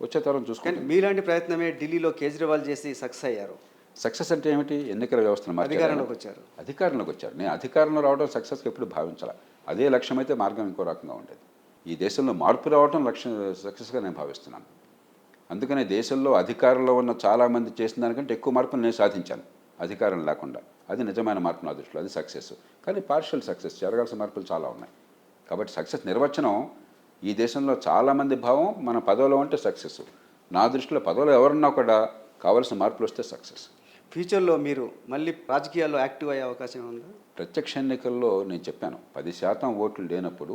వచ్చే తరం చూసుకుంటే. మీలాంటి ప్రయత్నమే ఢిల్లీలో కేజ్రీవాల్ చేసి సక్సెస్ అయ్యారు. సక్సెస్ అంటే ఏమిటి? ఎన్నికల వ్యవస్థను అధికారంలోకి వచ్చారు. నేను అధికారంలో రావడం సక్సెస్కి ఎప్పుడు భావించాలి. అదే లక్ష్యం అయితే మార్గం ఇంకో రకంగా ఉండేది. ఈ దేశంలో మార్పు రావడం లక్ష్యం సక్సెస్గా నేను భావిస్తున్నాను. అందుకనే దేశంలో అధికారంలో ఉన్న చాలామంది చేసిన దానికంటే ఎక్కువ మార్పులు నేను సాధించాను అధికారం లేకుండా. అది నిజమైన మార్పు నా దృష్టిలో, అది సక్సెస్. కానీ పార్షియల్ సక్సెస్, జరగాల్సిన మార్పులు చాలా ఉన్నాయి. కాబట్టి సక్సెస్ నిర్వచనం ఈ దేశంలో చాలామంది భావం మన పదవిలో ఉంటే సక్సెస్. నా దృష్టిలో పదవిలో ఎవరున్నా కూడా కావాల్సిన మార్పులు వస్తే సక్సెస్. ఫ్యూచర్లో మీరు మళ్ళీ రాజకీయాల్లో యాక్టివ్ అయ్యే అవకాశం ఉందా? ప్రత్యక్ష ఎన్నికల్లో నేను చెప్పాను, 10% ఓట్లు లేనప్పుడు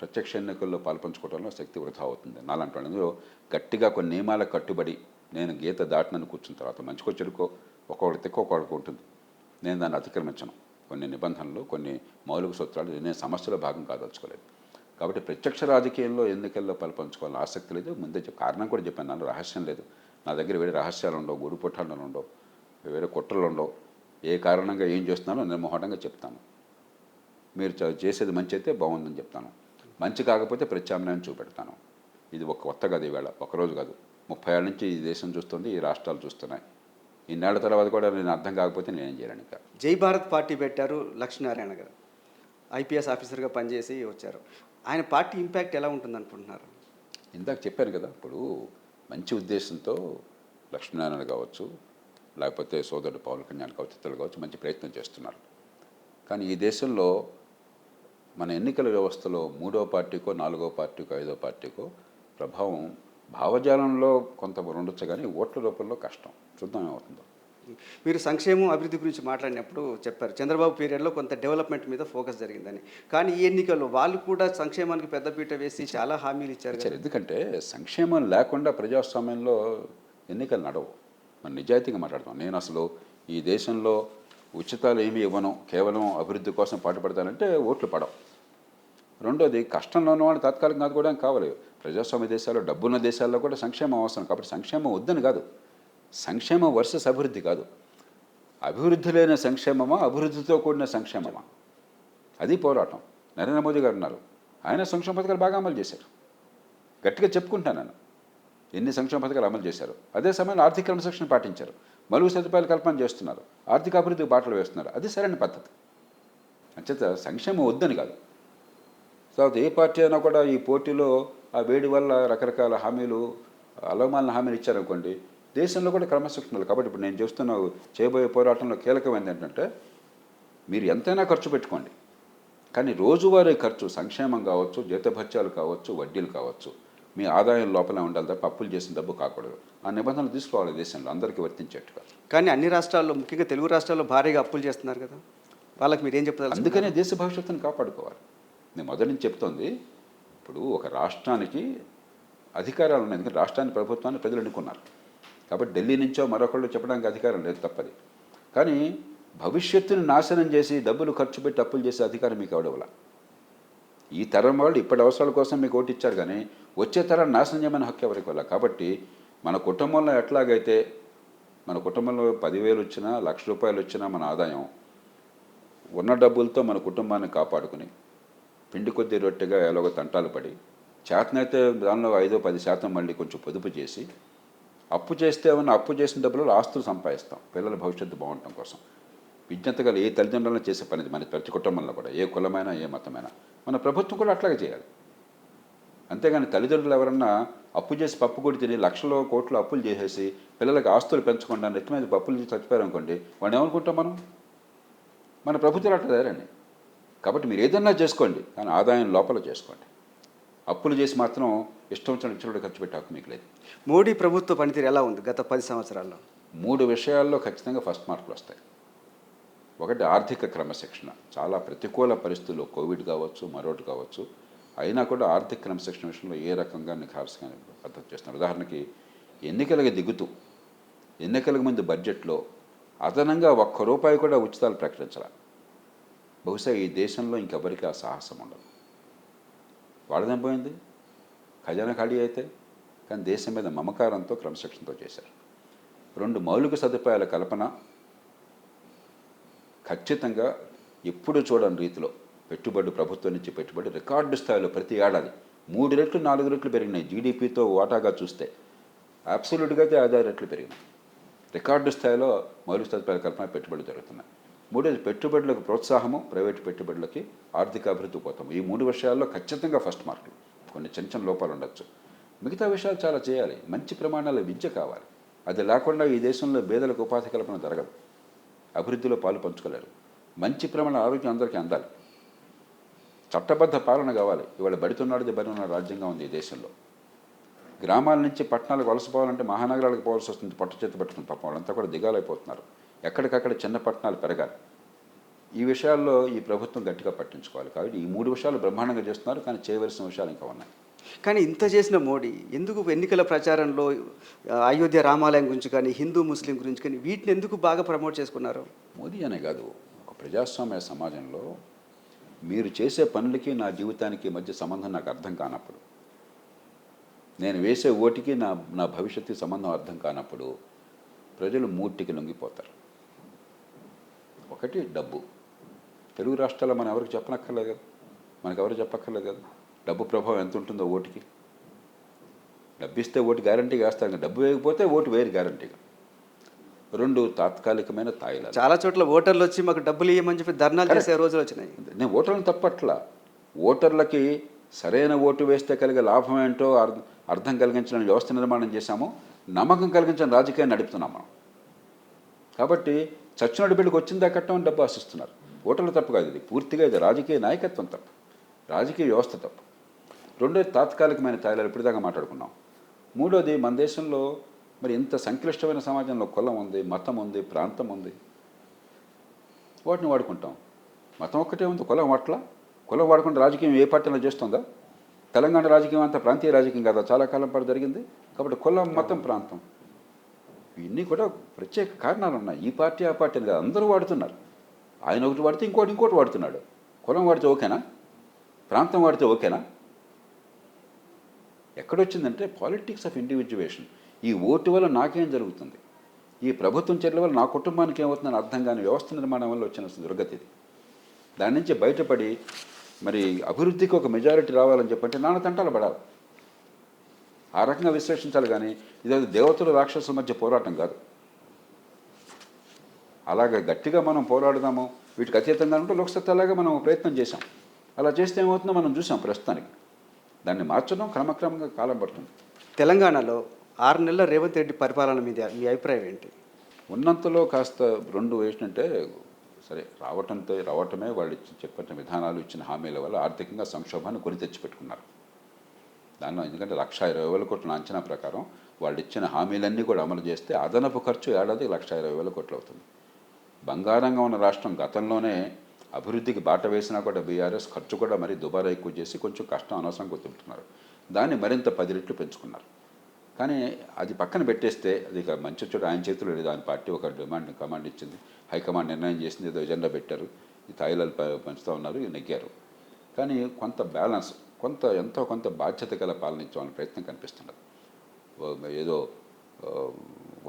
ప్రత్యక్ష ఎన్నికల్లో పాల్పంచుకోవడంలో శక్తి వృధా అవుతుంది. నాలంటి అందులో గట్టిగా కొన్ని నియమాలకు కట్టుబడి నేను గీత దాటినని కూర్చున్న తర్వాత మంచికో చెడుకో ఒక్కొక్కటి తిక్క ఒక్కొక్కటి ఉంటుంది. నేను దాన్ని అతిక్రమించను. కొన్ని నిబంధనలు, కొన్ని మౌలిక సూత్రాలు నేను సమస్యలో భాగం కాదలుచుకోలేదు. కాబట్టి ప్రత్యక్ష రాజకీయంలో ఎన్నికల్లో పాల్పంచుకోవాలని ఆసక్తి లేదు. ముందే కారణం కూడా చెప్పాను, నాలో రహస్యం లేదు. నా దగ్గర వేరే రహస్యాలు ఉండవు, గూడు పుట్టాలు ఉండవు, వేరే కుట్రలు ఉండవు. ఏ కారణంగా ఏం చేస్తున్నానో నిర్మోహటంగా చెప్తాను. మీరు చేసేది మంచి అయితే బాగుందని చెప్తాను, మంచి కాకపోతే ప్రత్యామ్నాయం చూపెడతాను. ఇది ఒక కొత్త కాదు, ఈవేళ ఒకరోజు కాదు, 30 ఏళ్ళ నుంచి ఈ దేశం చూస్తుంది, ఈ రాష్ట్రాలు చూస్తున్నాయి. ఇన్నేళ్ల తర్వాత కూడా నేను అర్థం కాకపోతే నేనేం చేయలేను ఇంకా. జై భారత్ పార్టీ పెట్టారు లక్ష్మీనారాయణ గారు, ఐపీఎస్ ఆఫీసర్గా పనిచేసి వచ్చారు. ఆయన పార్టీ ఇంపాక్ట్ ఎలా ఉంటుంది అనుకుంటున్నారు? ఇందాక చెప్పాను కదా, ఇప్పుడు మంచి ఉద్దేశంతో లక్ష్మీనారాయణ కావచ్చు, లేకపోతే సోదరుడు పవన్ కళ్యాణ్ కావచ్చు, ఇతరులు కావచ్చు, మంచి ప్రయత్నం చేస్తున్నారు. కానీ ఈ దేశంలో మన ఎన్నికల వ్యవస్థలో 3వ పార్టీకో 4వ పార్టీకో 5వ పార్టీకో ప్రభావం భావజాలంలో కొంత ఉండొచ్చు, కానీ ఓట్ల రూపంలో కష్టం. చూద్దాం ఏమవుతుందో. మీరు సంక్షేమం అభివృద్ధి గురించి మాట్లాడినప్పుడు చెప్పారు చంద్రబాబు పీరియడ్లో కొంత డెవలప్మెంట్ మీద ఫోకస్ జరిగిందని. కానీ ఈ ఎన్నికల్లో వాళ్ళు కూడా సంక్షేమానికి పెద్దపీట వేసి చాలా హామీలు ఇచ్చారు కదా. ఎందుకంటే సంక్షేమం లేకుండా ప్రజాస్వామ్యంలో ఎన్నికలు నడవు. మనం నిజాయితీగా మాట్లాడతాం. నేను అసలు ఈ దేశంలో ఉచితాలు ఏమీ ఇవ్వను, కేవలం అభివృద్ధి కోసం పాటుపడతానంటే ఓట్లు పడవు. రెండోది, కష్టంలో ఉన్నవాడు తాత్కాలికంగా ఆదుకోవడానికి కావాలి. ప్రజాస్వామ్య దేశాల్లో, డబ్బున్న దేశాల్లో కూడా సంక్షేమం అవసరం. కాబట్టి సంక్షేమం వద్దని కాదు, సంక్షేమం వర్సెస్ అభివృద్ధి కాదు. అభివృద్ధి లేని సంక్షేమమా, అభివృద్ధితో కూడిన సంక్షేమమా, అది పోరాటం. నరేంద్ర మోదీ గారు ఉన్నారు, ఆయన సంక్షేమ పథకాలు బాగా అమలు చేశారు. గట్టిగా చెప్పుకుంటాను నేను, ఎన్ని సంక్షేమ పథకాలు అమలు చేశారు. అదే సమయంలో ఆర్థిక క్రమశిక్షణ పాటించారు, మలుగు సదుపాయాలు కల్పన చేస్తున్నారు, ఆర్థిక అభివృద్ధికి బాటలు వేస్తున్నారు. అది సరైన పద్ధతి. అంచేత సంక్షేమం వద్దని కాదు. తర్వాత ఏ పార్టీ అయినా కూడా ఈ పోటీలో ఆ వేడి వల్ల రకరకాల హామీలు, అలవమాలిన హామీలు ఇచ్చారనుకోండి, దేశంలో కూడా క్రమశిక్షణలు. కాబట్టి ఇప్పుడు నేను చేస్తున్న చేయబోయే పోరాటంలో కీలకమైనది ఏంటంటే, మీరు ఎంతైనా ఖర్చు పెట్టుకోండి, కానీ రోజువారీ ఖర్చు, సంక్షేమం కావచ్చు, జీతభత్యాలు కావచ్చు, వడ్డీలు కావచ్చు, మీ ఆదాయం లోపలే ఉండాలి తప్ప అప్పులు చేసిన డబ్బు కాకూడదు. ఆ నిబంధనలు తీసుకోవాలి దేశంలో, అందరికీ వర్తించేట్టుగా. కానీ అన్ని రాష్ట్రాల్లో, ముఖ్యంగా తెలుగు రాష్ట్రాల్లో భారీగా అప్పులు చేస్తున్నారు కదా, వాళ్ళకి మీరు ఏం చెప్తారు? అందుకనే దేశ భవిష్యత్తును కాపాడుకోవాలి. నేను మొదటి నుంచి చెప్తోంది, ఇప్పుడు ఒక రాష్ట్రానికి అధికారాలు ఉన్నాయి, ఎందుకంటే రాష్ట్రాన్ని, ప్రభుత్వాన్ని ప్రజలు ఎన్నుకున్నారు. కాబట్టి ఢిల్లీ నుంచో మరొకళ్ళు చెప్పడానికి అధికారం లేదు, తప్పది. కానీ భవిష్యత్తుని నాశనం చేసి డబ్బులు ఖర్చు పెట్టి అప్పులు చేసే అధికారం మీకు ఎవడవలా. ఈ తరం వాళ్ళు ఇప్పటి అవసరాల కోసం మీకు ఓటు ఇచ్చారు, కానీ వచ్చే తరాన్ని నాశనం చేయమని హక్కు ఎవరికి వల్ల. కాబట్టి మన కుటుంబంలో ఎట్లాగైతే, మన కుటుంబంలో 10,000 వచ్చినా, ₹1,00,000 వచ్చినా మన ఆదాయం ఉన్న డబ్బులతో మన కుటుంబాన్ని కాపాడుకుని పిండి కొద్ది రొట్టెగా ఎలాగో తంటాలు పడి, చేతనైతే దానిలో 5-10% మళ్ళీ కొంచెం పొదుపు చేసి, అప్పు చేస్తే ఉన్న అప్పు చేసిన డబ్బులలో ఆస్తులు సంపాదిస్తాం పిల్లల భవిష్యత్తు బాగుండటం కోసం. విజ్ఞతగా ఏ తల్లిదండ్రులను చేసే పనిది మన ప్రతి కుటుంబంలో కూడా, ఏ కులమైనా ఏ మతమైనా. మన ప్రభుత్వం కూడా అట్లాగే చేయాలి. అంతేగాని తల్లిదండ్రులు ఎవరన్నా అప్పు చేసి పప్పు కూడా తిని లక్షల కోట్లు అప్పులు చేసేసి పిల్లలకి ఆస్తులు పెంచకుండా నెత్తి మీద పప్పులు చేసి చచ్చిపోయారనుకోండి, వాడిని ఏమనుకుంటాం మనం? మన ప్రభుత్వాలు అట్లా తయారండి. కాబట్టి మీరు ఏదన్నా చేసుకోండి, కానీ ఆదాయం లోపల చేసుకోండి. అప్పులు చేసి మాత్రం ఇష్టం వచ్చిన ఇచ్చిన ఖర్చు పెట్టే హక్కు మీకు లేదు. మోడీ ప్రభుత్వ పనితీరు ఎలా ఉంది గత 10 సంవత్సరాల్లో? 3 విషయాల్లో ఖచ్చితంగా ఫస్ట్ మార్కులు వస్తాయి. ఒకటి, ఆర్థిక క్రమశిక్షణ. చాలా ప్రతికూల పరిస్థితుల్లో, కోవిడ్ కావచ్చు, మరొకటి కావచ్చు, అయినా కూడా ఆర్థిక క్రమశిక్షణ విషయంలో ఏ రకంగా నిఖార్సుగా పద్ధతి చేస్తున్నారు. ఉదాహరణకి ఎన్నికలకు దిగుతూ, ఎన్నికలకు ముందు బడ్జెట్లో అదనంగా ₹1 కూడా ఉచితాలు ప్రకటించాలి. బహుశా ఈ దేశంలో ఇంకెవరికి ఆ సాహసం ఉండదు. వాడదేం పోయింది, ఖజానా ఖాళీ అయితే. కానీ దేశం మీద మమకారంతో, క్రమశిక్షణతో చేశారు. 2, మౌలిక సదుపాయాల కల్పన. ఖచ్చితంగా ఎప్పుడు చూడని రీతిలో పెట్టుబడి, ప్రభుత్వం నుంచి పెట్టుబడి రికార్డు స్థాయిలో ప్రతి ఏడాది 3 రెట్లు 4 రెట్లు పెరిగినాయి. జీడిపితో వాటాగా చూస్తే అబ్సల్యూట్గా అయితే 5 రెట్లు పెరిగినాయి. రికార్డు స్థాయిలో మౌలిక సదుపాయాల కల్పన, పెట్టుబడులు జరుగుతున్నాయి. 3, పెట్టుబడులకు ప్రోత్సాహము, ప్రైవేటు పెట్టుబడులకి ఆర్థిక అభివృద్ధి పోతాము. ఈ 3 విషయాల్లో ఖచ్చితంగా ఫస్ట్ మార్కులు. కొన్ని చిన్న లోపాలు ఉండొచ్చు, మిగతా విషయాలు చాలా చేయాలి. మంచి ప్రమాణాల విద్య కావాలి. అది లేకుండా ఈ దేశంలో పేదలకు ఉపాధి కల్పన జరగదు, అభివృద్ధిలో పాలు పంచుకోలేరు. మంచి ప్రమాణ ఆరోగ్యం అందరికీ అందాలి. చట్టబద్ధ పాలన కావాలి. ఇవాళ బడితున్నాడు బడి ఉన్న రాజ్యంగా ఉంది ఈ దేశంలో. గ్రామాల నుంచి పట్టణాలకు వలసపోవాలంటే మహానగరాలకు పోవాల్సి వస్తుంది, పట్టు చేతి పట్టుకుని. పాపం వాళ్ళంతా కూడా దిగాలైపోతున్నారు. ఎక్కడికక్కడ చిన్న పట్టణాలు పెరగాలి. ఈ విషయాల్లో ఈ ప్రభుత్వం గట్టిగా పట్టించుకోవాలి. కాబట్టి ఈ 3 విషయాలు బ్రహ్మాండంగా చేస్తున్నారు, కానీ చేయవలసిన విషయాలు ఇంకా ఉన్నాయి. కానీ ఇంత చేసిన మోడీ ఎందుకు ఎన్నికల ప్రచారంలో అయోధ్య రామాలయం గురించి కానీ, హిందూ ముస్లిం గురించి కానీ, వీటిని ఎందుకు బాగా ప్రమోట్ చేసుకున్నారు? మోదీ అనే కాదు, ఒక ప్రజాస్వామ్య సమాజంలో మీరు చేసే పనులకి నా జీవితానికి మధ్య సంబంధం నాకు అర్థం కానప్పుడు, నేను వేసే ఓటుకి నా భవిష్యత్తుకి సంబంధం అర్థం కానప్పుడు ప్రజలు 3టికి లొంగిపోతారు. ఒకటి, డబ్బు. తెలుగు రాష్ట్రాల్లో మనం ఎవరికి చెప్పనక్కర్లేదు కదా, మనకు ఎవరు చెప్పక్కర్లేదు కదా డబ్బు ప్రభావం ఎంత ఉంటుందో ఓటుకి. డబ్బు ఇస్తే ఓటు గ్యారంటీగా వేస్తారు, డబ్బు వేయకపోతే ఓటు వేరు గ్యారంటీగా. రెండు తాత్కాలికమైన తాయిలాలు. చాలా చోట్ల ఓటర్లు వచ్చి మాకు డబ్బులు ఇవ్వమని చెప్పి ధర్నాలు చేసే రోజులు వచ్చినాయి. నేను ఓటర్లను తప్పట్లా, ఓటర్లకి సరైన ఓటు వేస్తే కలిగే లాభం ఏంటో అర్థం కలిగించిన వ్యవస్థ నిర్మాణం చేశాము, నమ్మకం కలిగించిన రాజకీయాన్ని నడుపుతున్నాం మనం. కాబట్టి చచ్చినోడి బిడ్డకు వచ్చిందా కట్టమని డబ్బు ఆశిస్తున్నారు. ఓటర్లు తప్పు కాదు, ఇది పూర్తిగా ఇది రాజకీయ నాయకత్వం తప్పు, రాజకీయ వ్యవస్థ తప్పు. రెండోది తాత్కాలికమైన తాయిలాలు ఇప్పటిదాకా మాట్లాడుకున్నాం. మూడోది మన దేశంలో మరి ఇంత సంక్లిష్టమైన సమాజంలో కులం ఉంది, మతం ఉంది, ప్రాంతం ఉంది, వాటిని వాడుకుంటాం. మతం ఒక్కటే ఉంది, కులం వాట్ల. కులం వాడుకుంటే రాజకీయం ఏ పార్టీలో చేస్తుందా? తెలంగాణ రాజకీయం అంతా ప్రాంతీయ రాజకీయం కదా, చాలా కాలం పాటు జరిగింది. కాబట్టి కులం, మతం, ప్రాంతం ఇవన్నీ కూడా ప్రత్యేక కారణాలు ఉన్నాయి. ఈ పార్టీ ఆ పార్టీ కదా, అందరూ వాడుతున్నారు. ఆయన ఒకటి వాడితే ఇంకోటి వాడుతున్నాడు. కులం వాడితే ఓకేనా? ప్రాంతం వాడితే ఓకేనా? ఎక్కడొచ్చిందంటే పాలిటిక్స్ ఆఫ్ ఇండివిజువేషన్. ఈ ఓటు వల్ల నాకేం జరుగుతుంది, ఈ ప్రభుత్వం చర్యల వల్ల నా కుటుంబానికి ఏమవుతుందని అర్థం కాని వ్యవస్థ నిర్మాణం వల్ల వచ్చిన దుర్గతి ఇది. దాని నుంచి బయటపడి మరి అభివృద్ధికి ఒక మెజారిటీ రావాలని చెప్పంటే నాన్న తంటాలు పడాలి. ఆ రకంగా విశ్లేషించాలి. కానీ ఇదేదో దేవతలు రాక్షసుల మధ్య పోరాటం కాదు. అలాగే గట్టిగా మనం పోరాడదాము, వీటికి అతీతంగా ఉంటే లోక్సత్తాలాగా మనం ప్రయత్నం చేశాం. అలా చేస్తే ఏమవుతుందో మనం చూసాం. ప్రస్తుతానికి దాన్ని మార్చడం క్రమక్రమంగా కాలం పడుతుంది. తెలంగాణలో 6 నెలల రేవంత్ రెడ్డి పరిపాలన మీద మీ అభిప్రాయం ఏంటి? ఉన్నంతలో కాస్త రెండు ఏంటంటే, సరే రావటమే వాళ్ళు చెప్పిన విధానాలు, ఇచ్చిన హామీల వల్ల ఆర్థికంగా సంక్షోభాన్ని కొని తెచ్చిపెట్టుకున్నారు. దానిలో ఎందుకంటే 1,20,000 కోట్ల అంచనా ప్రకారం వాళ్ళు ఇచ్చిన హామీలన్నీ కూడా అమలు చేస్తే అదనపు ఖర్చు ఏడాది 1,20,000 కోట్లు అవుతుంది. బంగారంగా ఉన్న రాష్ట్రం గతంలోనే అభివృద్ధికి బాట వేసినా కూడా బీఆర్ఎస్ ఖర్చు కూడా మరీ దుబారా ఎక్కువ చేసి కొంచెం కష్టం అనవసరంగా తింటున్నారు. దాన్ని మరింత 10 రెట్లు పెంచుకున్నారు. కానీ అది పక్కన పెట్టేస్తే అది ఇక మంచి చోట ఆయన చేతులు లేదు. ఆయన పార్టీ ఒక కమాండ్ ఇచ్చింది, హైకమాండ్ నిర్ణయం చేసింది, ఏదో ఎజెండా పెట్టారు, ఈ తాయిలాలు పెంచుతూ ఉన్నారు, నెగ్గారు. కానీ కొంత బ్యాలెన్స్, ఎంతో కొంత బాధ్యత గల పాలన ఇచ్చామని ప్రయత్నం కనిపిస్తున్నది. ఏదో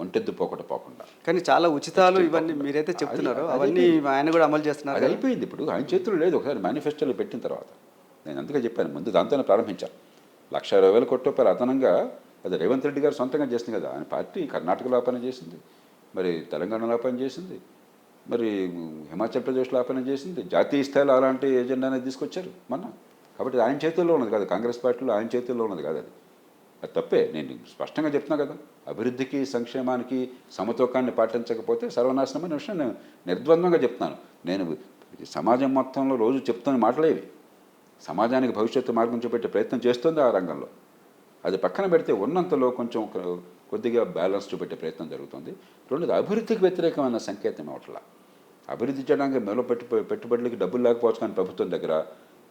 ఒంటెద్దు పోకుండా. కానీ చాలా ఉచితాలు ఇవన్నీ మీరైతే చెప్తున్నారు, అవన్నీ ఆయన కూడా అమలు చేస్తున్నారు. అది అయిపోయింది. ఇప్పుడు ఆయన చేతులు లేదు. ఒకసారి మేనిఫెస్టోలో పెట్టిన తర్వాత నేను అందుకే చెప్పాను, ముందు దాంతోనే ప్రారంభించాను. 1,20,000 కోట్ల రూపాయలు అదనంగా అది రేవంత్ రెడ్డి గారు సొంతంగా చేసింది కదా. ఆయన పార్టీ కర్ణాటకలో పని చేసింది, మరి తెలంగాణలో పని చేసింది, మరి హిమాచల్ ప్రదేశ్లో పని చేసింది, జాతీయ స్థాయిలో అలాంటి ఎజెండా అనేది తీసుకొచ్చారు మొన్న. కాబట్టి ఆయన చేతుల్లో ఉన్నది కాదు, కాంగ్రెస్ పార్టీలో ఆయన చేతుల్లో ఉన్నది కాదు. అది తప్పే. నేను స్పష్టంగా చెప్తున్నా కదా, అభివృద్ధికి సంక్షేమానికి సమతూకాన్ని పాటించకపోతే సర్వనాశనమైన విషయం నేను నిర్ద్వంద్వంగా చెప్తున్నాను. నేను సమాజం మొత్తంలో రోజు చెప్తున్న మాటలేవి. సమాజానికి భవిష్యత్తు మార్గం చూపెట్టే ప్రయత్నం చేస్తుంది ఆ రంగంలో. అది పక్కన పెడితే ఉన్నంతలో కొంచెం కొద్దిగా బ్యాలెన్స్ చూపెట్టే ప్రయత్నం జరుగుతుంది. రెండోది అభివృద్ధికి వ్యతిరేకమైన సంకేతం అవట్లా. అభివృద్ధి చేయడానికి మేలో పెట్టుబడులకి డబ్బులు లేకపోవచ్చు, కానీ ప్రభుత్వం దగ్గర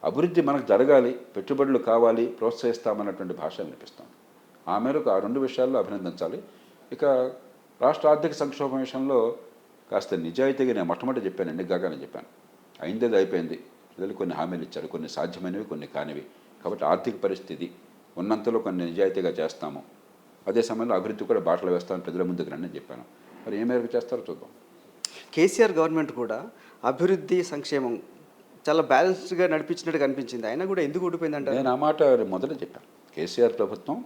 అభివృద్ధి మనకు జరగాలి, పెట్టుబడులు కావాలి, ప్రోత్సహిస్తామన్నటువంటి భాష వినిపిస్తుంది. ఆ మేరకు ఆ 2 విషయాల్లో అభినందించాలి. ఇక రాష్ట్ర ఆర్థిక సంక్షోభం విషయంలో కాస్త నిజాయితీగా నేను మొట్టమొదటి చెప్పాను, ఎన్నికగానే చెప్పాను. అయిందేది అయిపోయింది. ప్రజలు కొన్ని హామీలు ఇచ్చారు, కొన్ని సాధ్యమైనవి, కొన్ని కానివి. కాబట్టి ఆర్థిక పరిస్థితి ఉన్నంతలో కొన్ని నిజాయితీగా చేస్తాము, అదే సమయంలో అభివృద్ధి కూడా బాటలు వేస్తామని ప్రజల ముందుకు రండి చెప్పాను. మరి ఏ మేరకు చేస్తారో చూద్దాం. కేసీఆర్ గవర్నమెంట్ కూడా అభివృద్ధి సంక్షేమం చాలా బ్యాలెన్స్డ్గా నడిపించినట్టు కనిపించింది. అయినా కూడా ఎందుకు ఓడిపోయిందంటే, నేను ఆ మాట మొదట చెప్పాను. కేసీఆర్ ప్రభుత్వం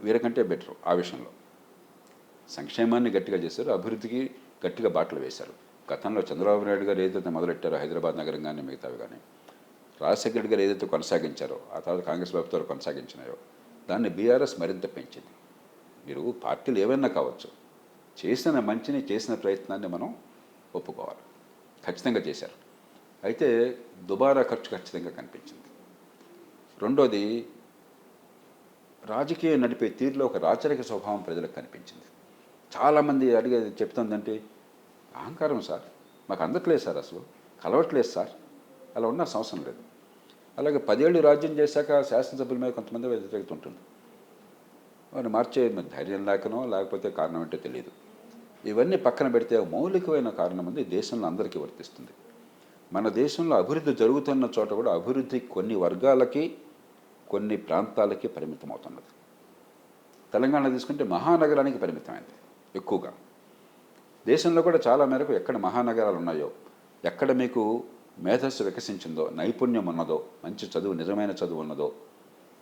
వీరికంటే బెటర్ ఆ విషయంలో. సంక్షేమాన్ని గట్టిగా చేశారు, అభివృద్ధికి గట్టిగా బాటలు వేశారు. గతంలో చంద్రబాబు నాయుడు గారు ఏదైతే మొదలెట్టారో హైదరాబాద్ నగరం కానీ మిగతావి కానీ, రాజశేఖర రెడ్డి గారు ఏదైతే కొనసాగించారో, ఆ తర్వాత కాంగ్రెస్ ప్రభుత్వాలు కొనసాగించినాయో, దాన్ని బీఆర్ఎస్ మరింత పెంచింది. మీరు పార్టీలు ఏమైనా కావచ్చు, చేసిన మంచిని, చేసిన ప్రయత్నాన్ని మనం ఒప్పుకోవాలి. ఖచ్చితంగా చేశారు. అయితే దుబారా ఖర్చు ఖచ్చితంగా కనిపించింది. రెండోది, రాజకీయం నడిపే తీరులో ఒక రాచరిక స్వభావం ప్రజలకు కనిపించింది. చాలామంది అడిగేది చెప్తుందంటే, అహంకారం సార్, మాకు అందట్లేదు సార్, అసలు కలవట్లేదు సార్, అలా ఉన్న అవసరం లేదు. అలాగే 10 ఏళ్ళు రాజ్యం చేశాక శాసనసభ్యుల మీద కొంతమంది వ్యతిరేకత ఉంటుంది. వారిని మార్చే ధైర్యం లేకనో లేకపోతే కారణం ఏంటో తెలియదు. ఇవన్నీ పక్కన పెడితే మౌలికమైన కారణం ఉంది, దేశంలో అందరికీ వర్తిస్తుంది. మన దేశంలో అభివృద్ధి జరుగుతున్న చోట కూడా అభివృద్ధి కొన్ని వర్గాలకి, కొన్ని ప్రాంతాలకి పరిమితం అవుతున్నది. తెలంగాణ తీసుకుంటే మహానగరానికి పరిమితమైంది ఎక్కువగా. దేశంలో కూడా చాలా మేరకు ఎక్కడ మహానగరాలు ఉన్నాయో, ఎక్కడ మీకు మేధస్సు వికసించిందో, నైపుణ్యం ఉన్నదో, మంచి చదువు, నిజమైన చదువు ఉన్నదో,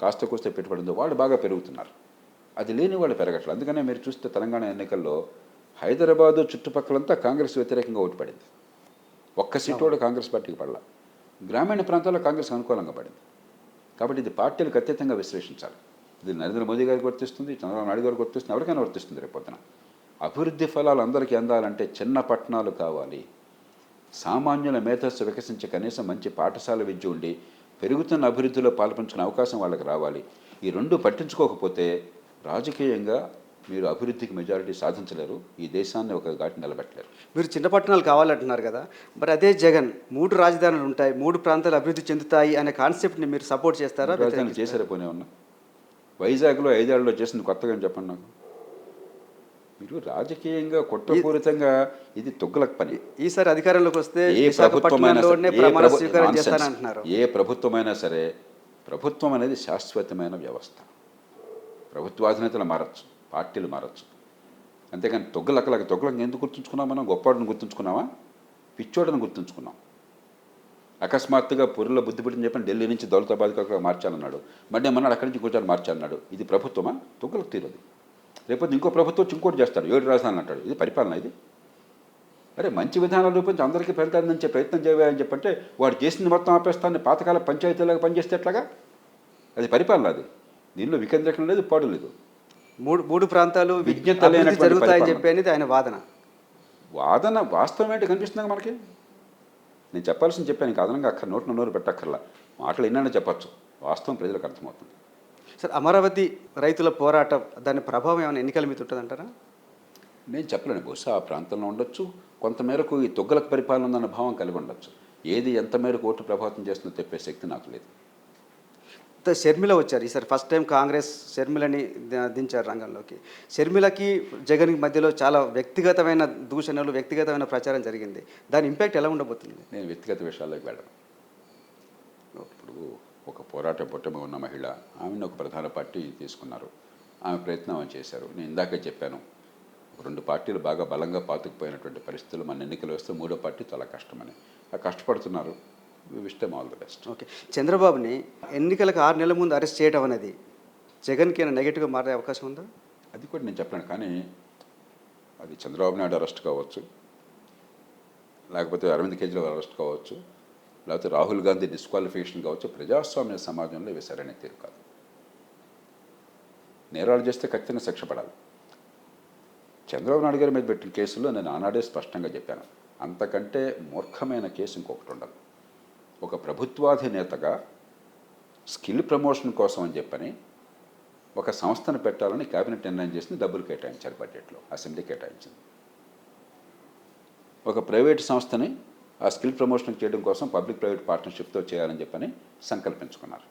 కాస్త కూస్తే పెట్టుబడిందో, వాళ్ళు బాగా పెరుగుతున్నారు. అది లేని వాళ్ళు పెరగట్లేదు. అందుకనే మీరు చూస్తే తెలంగాణ ఎన్నికల్లో హైదరాబాదు చుట్టుపక్కలంతా కాంగ్రెస్ వ్యతిరేకంగా ఓటు పడింది. ఒక్క సీటు కూడా కాంగ్రెస్ పార్టీకి పడలా. గ్రామీణ ప్రాంతాల్లో కాంగ్రెస్ అనుకూలంగా పడింది. కాబట్టి ఇది పార్టీలకు అత్యధికంగా విశ్లేషించాలి. ఇది నరేంద్ర మోదీ గారికి వర్తిస్తుంది, చంద్రబాబు నాయుడు గారికి వర్తిస్తుంది, ఎవరికైనా వర్తిస్తుంది. రేపొద్దున అభివృద్ధి ఫలాలు అందరికీ అందాలంటే చిన్న పట్టణాలు కావాలి. సామాన్యుల మేధస్సు వికసించే కనీసం మంచి పాఠశాల విద్య ఉండి పెరుగుతున్న అభివృద్ధిలో పాల్పంచుకునే అవకాశం వాళ్ళకి రావాలి. ఈ రెండు పట్టించుకోకపోతే రాజకీయంగా మీరు అభివృద్ధికి మెజారిటీ సాధించలేరు, ఈ దేశాన్ని ఒక ఘాటి నిలబెట్టలేరు. మీరు చిన్న పట్టణాలు కావాలంటున్నారు కదా, మరి అదే జగన్ 3 రాజధానులు ఉంటాయి, 3 ప్రాంతాలు అభివృద్ధి చెందుతాయి అనే కాన్సెప్ట్ని మీరు సపోర్ట్ చేస్తారా? రాజధాని చేశారే పోనీ ఉన్నా. వైజాగ్లో 5 ఏళ్లలో చేసింది కొత్తగా అని చెప్పండి నాకు. మీరు రాజకీయంగా కుట్రపూరితంగా ఇది తుగ్గలక్ పని. ఈసారి అధికారంలోకి వస్తే ఏ ప్రభుత్వమైనా సరే ప్రభుత్వం అనేది శాశ్వతమైన వ్యవస్థ. ప్రభుత్వాధినేతలు మారచ్చు, పార్టీలు మారచ్చు, అంతేగాని తొగ్గలకు ఎందుకు గుర్తుంచుకున్నాం? మనం గొప్పవాడిని గుర్తుంచుకున్నామా, పిచ్చోడని గుర్తుంచుకున్నాం? అకస్మాత్తుగా పురిలో బుద్ధి పుట్టిని చెప్పని ఢిల్లీ నుంచి దౌలతాబాద్కి అక్కడ మార్చాలన్నాడు, మళ్ళీ ఏమన్నాడు అక్కడి నుంచి గుజరాత్ మార్చాలన్నాడు. ఇది ప్రభుత్వమా? తొగ్గలకు తీరదు. లేకపోతే ఇంకో ప్రభుత్వం ఇంకోటి చేస్తాడు, 7 రాజధానులు అంటాడు. ఇది పరిపాలన? ఇది అరే మంచి విధానాలు రూపొందించి అందరికీ ఫలితాన్ని ప్రయత్నం చేయాలని చెప్పంటే వాడు చేసింది మొత్తం ఆపేస్తాన్ని పాతకాల పంచాయతీలాగా పనిచేస్తే ఎట్లాగా? అది పరిపాలన. అది దీనిలో వికేంద్రీకరణ లేదు, పాడు లేదు. మూడు ప్రాంతాలు విజ్ఞత జరుగుతాయని చెప్పి అనేది ఆయన వాదన. వాస్తవం ఏంటి కనిపిస్తుంది మనకి? నేను చెప్పాల్సింది చెప్పాను, ఇంకా అదనంగా అక్కడ నోరు పెట్టక్కర్లా. మాటలు ఎన్నైనా చెప్పచ్చు, వాస్తవం ప్రజలకు అర్థమవుతుంది. సార్, అమరావతి రైతుల పోరాటం దాని ప్రభావం ఏమైనా ఎన్నికల మీద ఉంటుందంటారా? నేను చెప్పలేను. బహుశా ఆ ప్రాంతంలో ఉండొచ్చు, కొంతమేరకు ఈ తొగ్గలకు పరిపాలన ఉందన్న భావం కలిగి ఉండొచ్చు. ఏది ఎంత మేరకు ఓటు ప్రభావితం చేస్తుందో చెప్పే శక్తి నాకు లేదు. షర్మిల వచ్చారు ఈసారి, ఫస్ట్ టైం కాంగ్రెస్ షర్మిలని దించారు రంగంలోకి. షర్మిలకి జగన్కి మధ్యలో చాలా వ్యక్తిగతమైన దూషణలు, వ్యక్తిగతమైన ప్రచారం జరిగింది. దాని ఇంపాక్ట్ ఎలా ఉండబోతుంది? నేను వ్యక్తిగత విషయాల్లోకి వెళ్ళను. ఇప్పుడు ఒక పోరాట పుట్టమ ఉన్న మహిళ, ఆమెను ఒక ప్రధాన పార్టీ తీసుకున్నారు, ఆమె ప్రయత్నం ఆమె చేశారు. నేను ఇందాకే చెప్పాను, 2 పార్టీలు బాగా బలంగా పాతుకుపోయినటువంటి పరిస్థితులు మన ఎన్నికలు వస్తే 3వ పార్టీ చాలా కష్టమని. ఆ కష్టపడుతున్నారు. Wish them all the best. Okay, చంద్రబాబుని ఎన్నికలకు 6 నెలల ముందు అరెస్ట్ చేయడం అనేది జగన్కి నెగిటివ్గా మారే అవకాశం ఉందా? అది కూడా నేను చెప్పలేను. కానీ అది చంద్రబాబు నాయుడు అరెస్ట్ కావచ్చు, లేకపోతే అరవింద్ కేజ్రీవాల్ అరెస్ట్ కావచ్చు, లేకపోతే రాహుల్ గాంధీ డిస్క్వాలిఫికేషన్ కావచ్చు. ప్రజాస్వామ్య సమాజంలో ఇవి సరైన తీరు కాదు. నేరాలు చేస్తే ఖచ్చితంగా శిక్ష పడాలి. చంద్రబాబు నాయుడు గారి మీద పెట్టిన కేసుల్లో నేను ఆనాడే స్పష్టంగా చెప్పాను, అంతకంటే మూర్ఖమైన కేసు ఇంకొకటి ఉండదు. ఒక ప్రభుత్వాధినేతగా స్కిల్ ప్రమోషన్ కోసం అని చెప్పని ఒక సంస్థను పెట్టాలని కేబినెట్ నిర్ణయం చేసింది, డబ్బులు కేటాయించారు బడ్జెట్లో, అసెంబ్లీ కేటాయించింది. ఒక ప్రైవేట్ సంస్థని ఆ స్కిల్ ప్రమోషన్ చేయడం కోసం పబ్లిక్ ప్రైవేట్ పార్ట్నర్షిప్తో చేయాలని చెప్పని సంకల్పించుకున్నారు.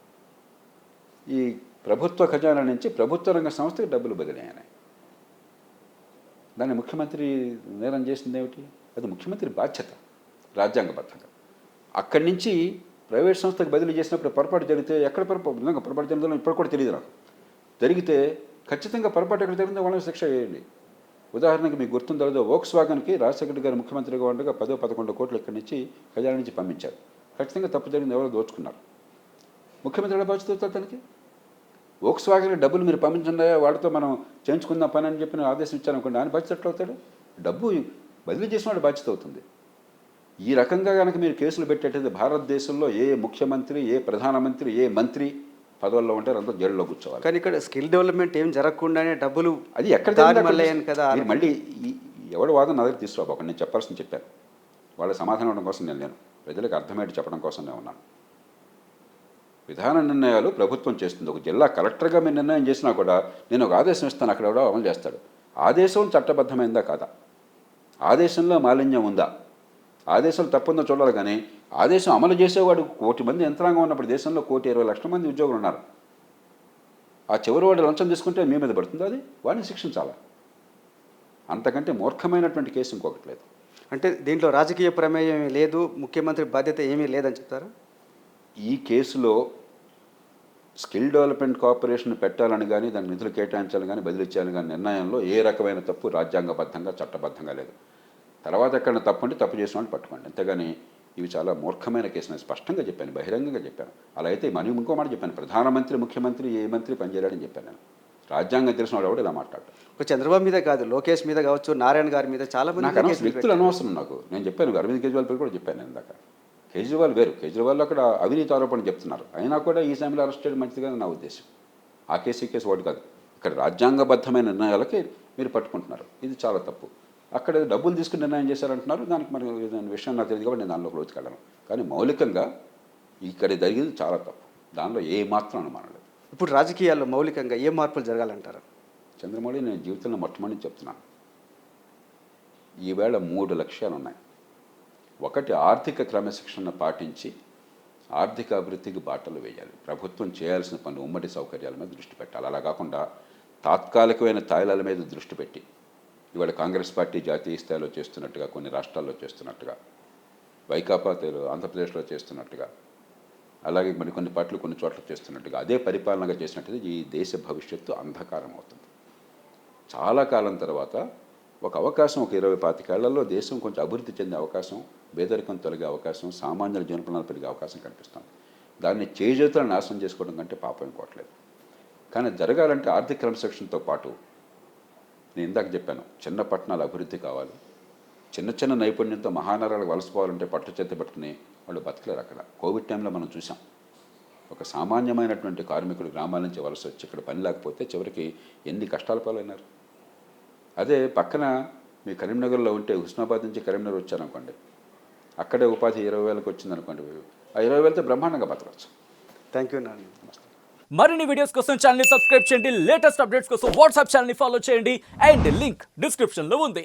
ఈ ప్రభుత్వ ఖజానా నుంచి ప్రభుత్వ రంగ సంస్థకి డబ్బులు బదిలీ అయినాయి. దాన్ని ముఖ్యమంత్రి నేరం చేసింది ఏమిటి? అది ముఖ్యమంత్రి బాధ్యత రాజ్యాంగబద్ధంగా. అక్కడి నుంచి ప్రైవేట్ సంస్థకు బదిలీ చేసినప్పుడు పొరపాటు జరిగితే ఎక్కడ పొరపాటు జరిగిందో ఇప్పుడు కూడా తెలియదు నాకు. జరిగితే ఖచ్చితంగా పొరపాటు ఎక్కడ జరిగిందో వాళ్ళని శిక్ష వేయండి. ఉదాహరణకి మీకు గుర్తుందో వోక్స్ వాగన్కి రాజశేఖర్ గారు ముఖ్యమంత్రిగా ఉండగా 10-11 కోట్లు ఇక్కడి నుంచి ఖజానా నుంచి పంపించారు. ఖచ్చితంగా తప్పు జరిగింది, ఎవరో దోచుకున్నారు. ముఖ్యమంత్రి ఎలా బాధ్యత అవుతారు దానికి? వోక్స్ వాగన్ డబ్బులు మీరు పంపించండి, వాడితో మనం చేయించుకుందాం పని అని చెప్పి ఆదేశం ఇచ్చారనుకోండి, ఆయన బాధ్యత ఎట్లా అవుతాడు? డబ్బు బదిలీ చేసిన వాడు బాధ్యత అవుతుంది. ఈ రకంగా కనుక మీరు కేసులు పెట్టేటది భారతదేశంలో ఏ ముఖ్యమంత్రి, ఏ ప్రధానమంత్రి, ఏ మంత్రి పదవుల్లో ఉంటారు అంతా జైల్లో కూర్చోవాలి. కానీ ఇక్కడ స్కిల్ డెవలప్మెంట్ ఏం జరగకుండానే డబ్బులు అది ఎక్కడ కదా. మళ్ళీ ఎవడు వాదన నా దగ్గర తీసుకురాబోకండి. నేను చెప్పాల్సింది చెప్పాను. వాళ్ళ సమాధానం ఇవ్వడం కోసం నేను లేను, ప్రజలకు అర్థమయ్యేది చెప్పడం కోసం నేను ఉన్నాను. విధాన నిర్ణయాలు ప్రభుత్వం చేస్తుంది. ఒక జిల్లా కలెక్టర్గా మీరు నిర్ణయం చేసినా కూడా నేను ఒక ఆదేశం ఇస్తాను, అక్కడ ఎవడో అమలు చేస్తాడు. ఆదేశం చట్టబద్ధమైందా కాదా? ఆదేశంలో మాలిన్యం ఉందా? ఆదేశాలు తప్పుందో చూడాలి. కానీ ఆదేశం అమలు చేసేవాడు 1 కోటి మంది యంత్రాంగం ఉన్నప్పుడు దేశంలో 1,20,00,000 మంది ఉద్యోగులు ఉన్నారు. ఆ చివరి వాడు లంచం తీసుకుంటే మీ మీద పడుతుంది, అది వాడిని శిక్షించాలా? అంతకంటే మూర్ఖమైనటువంటి కేసు ఇంకొకటి లేదు. అంటే దీంట్లో రాజకీయ ప్రమేయం ఏమీ లేదు, ముఖ్యమంత్రి బాధ్యత ఏమీ లేదని చెప్తారా? ఈ కేసులో స్కిల్ డెవలప్మెంట్ కార్పొరేషన్ పెట్టాలని కానీ దాని నిధులు కేటాయించాలని కానీ బదిలీ చేయాలని కానీ నిర్ణయంలో ఏ రకమైన తప్పు రాజ్యాంగబద్ధంగా చట్టబద్ధంగా లేదు. తర్వాత ఎక్కడైనా తప్పు అంటే తప్పు చేసిన వాళ్ళు పట్టుకోండి, అంతేగాని ఇవి చాలా మూర్ఖమైన కేసు. నేను స్పష్టంగా చెప్పాను, బహిరంగంగా చెప్పాను. అలా అయితే మనం ఇంకో మాట చెప్పాను, ప్రధానమంత్రి, ముఖ్యమంత్రి, ఏ మంత్రి పనిచేయాలని చెప్పాను. నేను రాజ్యాంగం తెలిసిన వాడు ఎవడు ఇలా మాట్లాడతాడు. ఒక చంద్రబాబు మీద కాదు, లోకేష్ మీద కావచ్చు, నారాయణ గారి మీద చాలా మంది నాకు అనవసరం, వ్యక్తులు అనవసరం నాకు. నేను చెప్పాను, అరవింద్ కేజ్రీవాల్ పేరు కూడా చెప్పాను నేను ఇందాక. కేజ్రీవాల్ వేరు, కేజ్రీవాల్ అక్కడ అవినీతి ఆరోపణలు చెప్తున్నారు. అయినా కూడా ఈ సమయంలో అరెస్ట్ చేయడం మంచిదిగా నా ఉద్దేశం. ఆ కేసు ఈ కేసు వాడు కాదు. ఇక్కడ రాజ్యాంగబద్ధమైన నిర్ణయాలకి మీరు పట్టుకుంటున్నారు, ఇది చాలా తప్పు. అక్కడ డబ్బులు తీసుకుని నిర్ణయం చేశారంటున్నారు, దానికి మరి దాని విషయం నాకు తెలియదు కాబట్టి నేను దానిలో లోతుకెళ్ళను. కానీ మౌలికంగా ఇక్కడ జరిగింది చాలా తప్పు, దానిలో ఏ మాత్రం అనుమానం లేదు. ఇప్పుడు రాజకీయాల్లో మౌలికంగా ఏ మార్పులు జరగాలంటారు? చంద్రమౌళి, నేను జీవితంలో మొట్టమొదటి చెప్తున్నాను, ఈవేళ 3 లక్ష్యాలు ఉన్నాయి. ఒకటి, ఆర్థిక క్రమశిక్షణ పాటించి ఆర్థిక అభివృద్ధికి బాటలు వేయాలి. ప్రభుత్వం చేయాల్సిన పనులు, ఉమ్మడి సౌకర్యాల మీద దృష్టి పెట్టాలి. అలా కాకుండా తాత్కాలికమైన తాయిలాల మీద దృష్టి పెట్టి ఇవాళ కాంగ్రెస్ పార్టీ జాతీయ స్థాయిలో చేస్తున్నట్టుగా, కొన్ని రాష్ట్రాల్లో చేస్తున్నట్టుగా, వైకాపా ఆంధ్రప్రదేశ్లో చేస్తున్నట్టుగా, అలాగే కొన్ని పార్టీలు కొన్ని చోట్ల చేస్తున్నట్టుగా అదే పరిపాలనగా చేసినట్టుగా ఈ దేశ భవిష్యత్తు అంధకారం అవుతుంది. చాలా కాలం తర్వాత ఒక అవకాశం, ఒక 20-25 ఏళ్లలో దేశం కొంచెం అభివృద్ధి చెందే అవకాశం, పేదరికం తొలగే అవకాశం, సామాన్యుల జీవనప్రమాణాలు పెరిగే అవకాశం కనిపిస్తుంది. దాన్ని చేజేతులను నాశనం చేసుకోవడం కంటే పాపం ఇంకోవట్లేదు. కానీ జరగాలంటే ఆర్థిక క్రమశిక్షణతో పాటు నేను ఇందాక చెప్పాను, చిన్న పట్టణాల అభివృద్ధి కావాలి. చిన్న చిన్న నైపుణ్యంతో మహానగరాలకు వలసపోవాలంటే పట్టు చేతి పట్టుకుని వాళ్ళు బతకలేరు. అక్కడ కోవిడ్ టైంలో మనం చూసాం, ఒక సామాన్యమైనటువంటి కార్మికుడు గ్రామాల నుంచి వలస వచ్చి ఇక్కడ పని లేకపోతే చివరికి ఎన్ని కష్టాల పాలైనారు. అదే పక్కన మీ కరీంనగర్లో ఉంటే, హుస్నాబాద్ నుంచి కరీంనగర్ వచ్చారనుకోండి, అక్కడే ఉపాధి 20,000కి వచ్చిందనుకోండి, ఆ 20,000తో బ్రహ్మాండంగా బతకవచ్చు. Thank you Nani. మరిన్ని వీడియోస్ కోసం ఛానల్ ని సబ్స్క్రైబ్ చేయండి, లేటెస్ట్ అప్డేట్స్ కోసం వాట్సాప్ ఛానల్ ని ఫాలో చేయండి, అండ్ లింక్ డిస్క్రిప్షన్ లో ఉంది.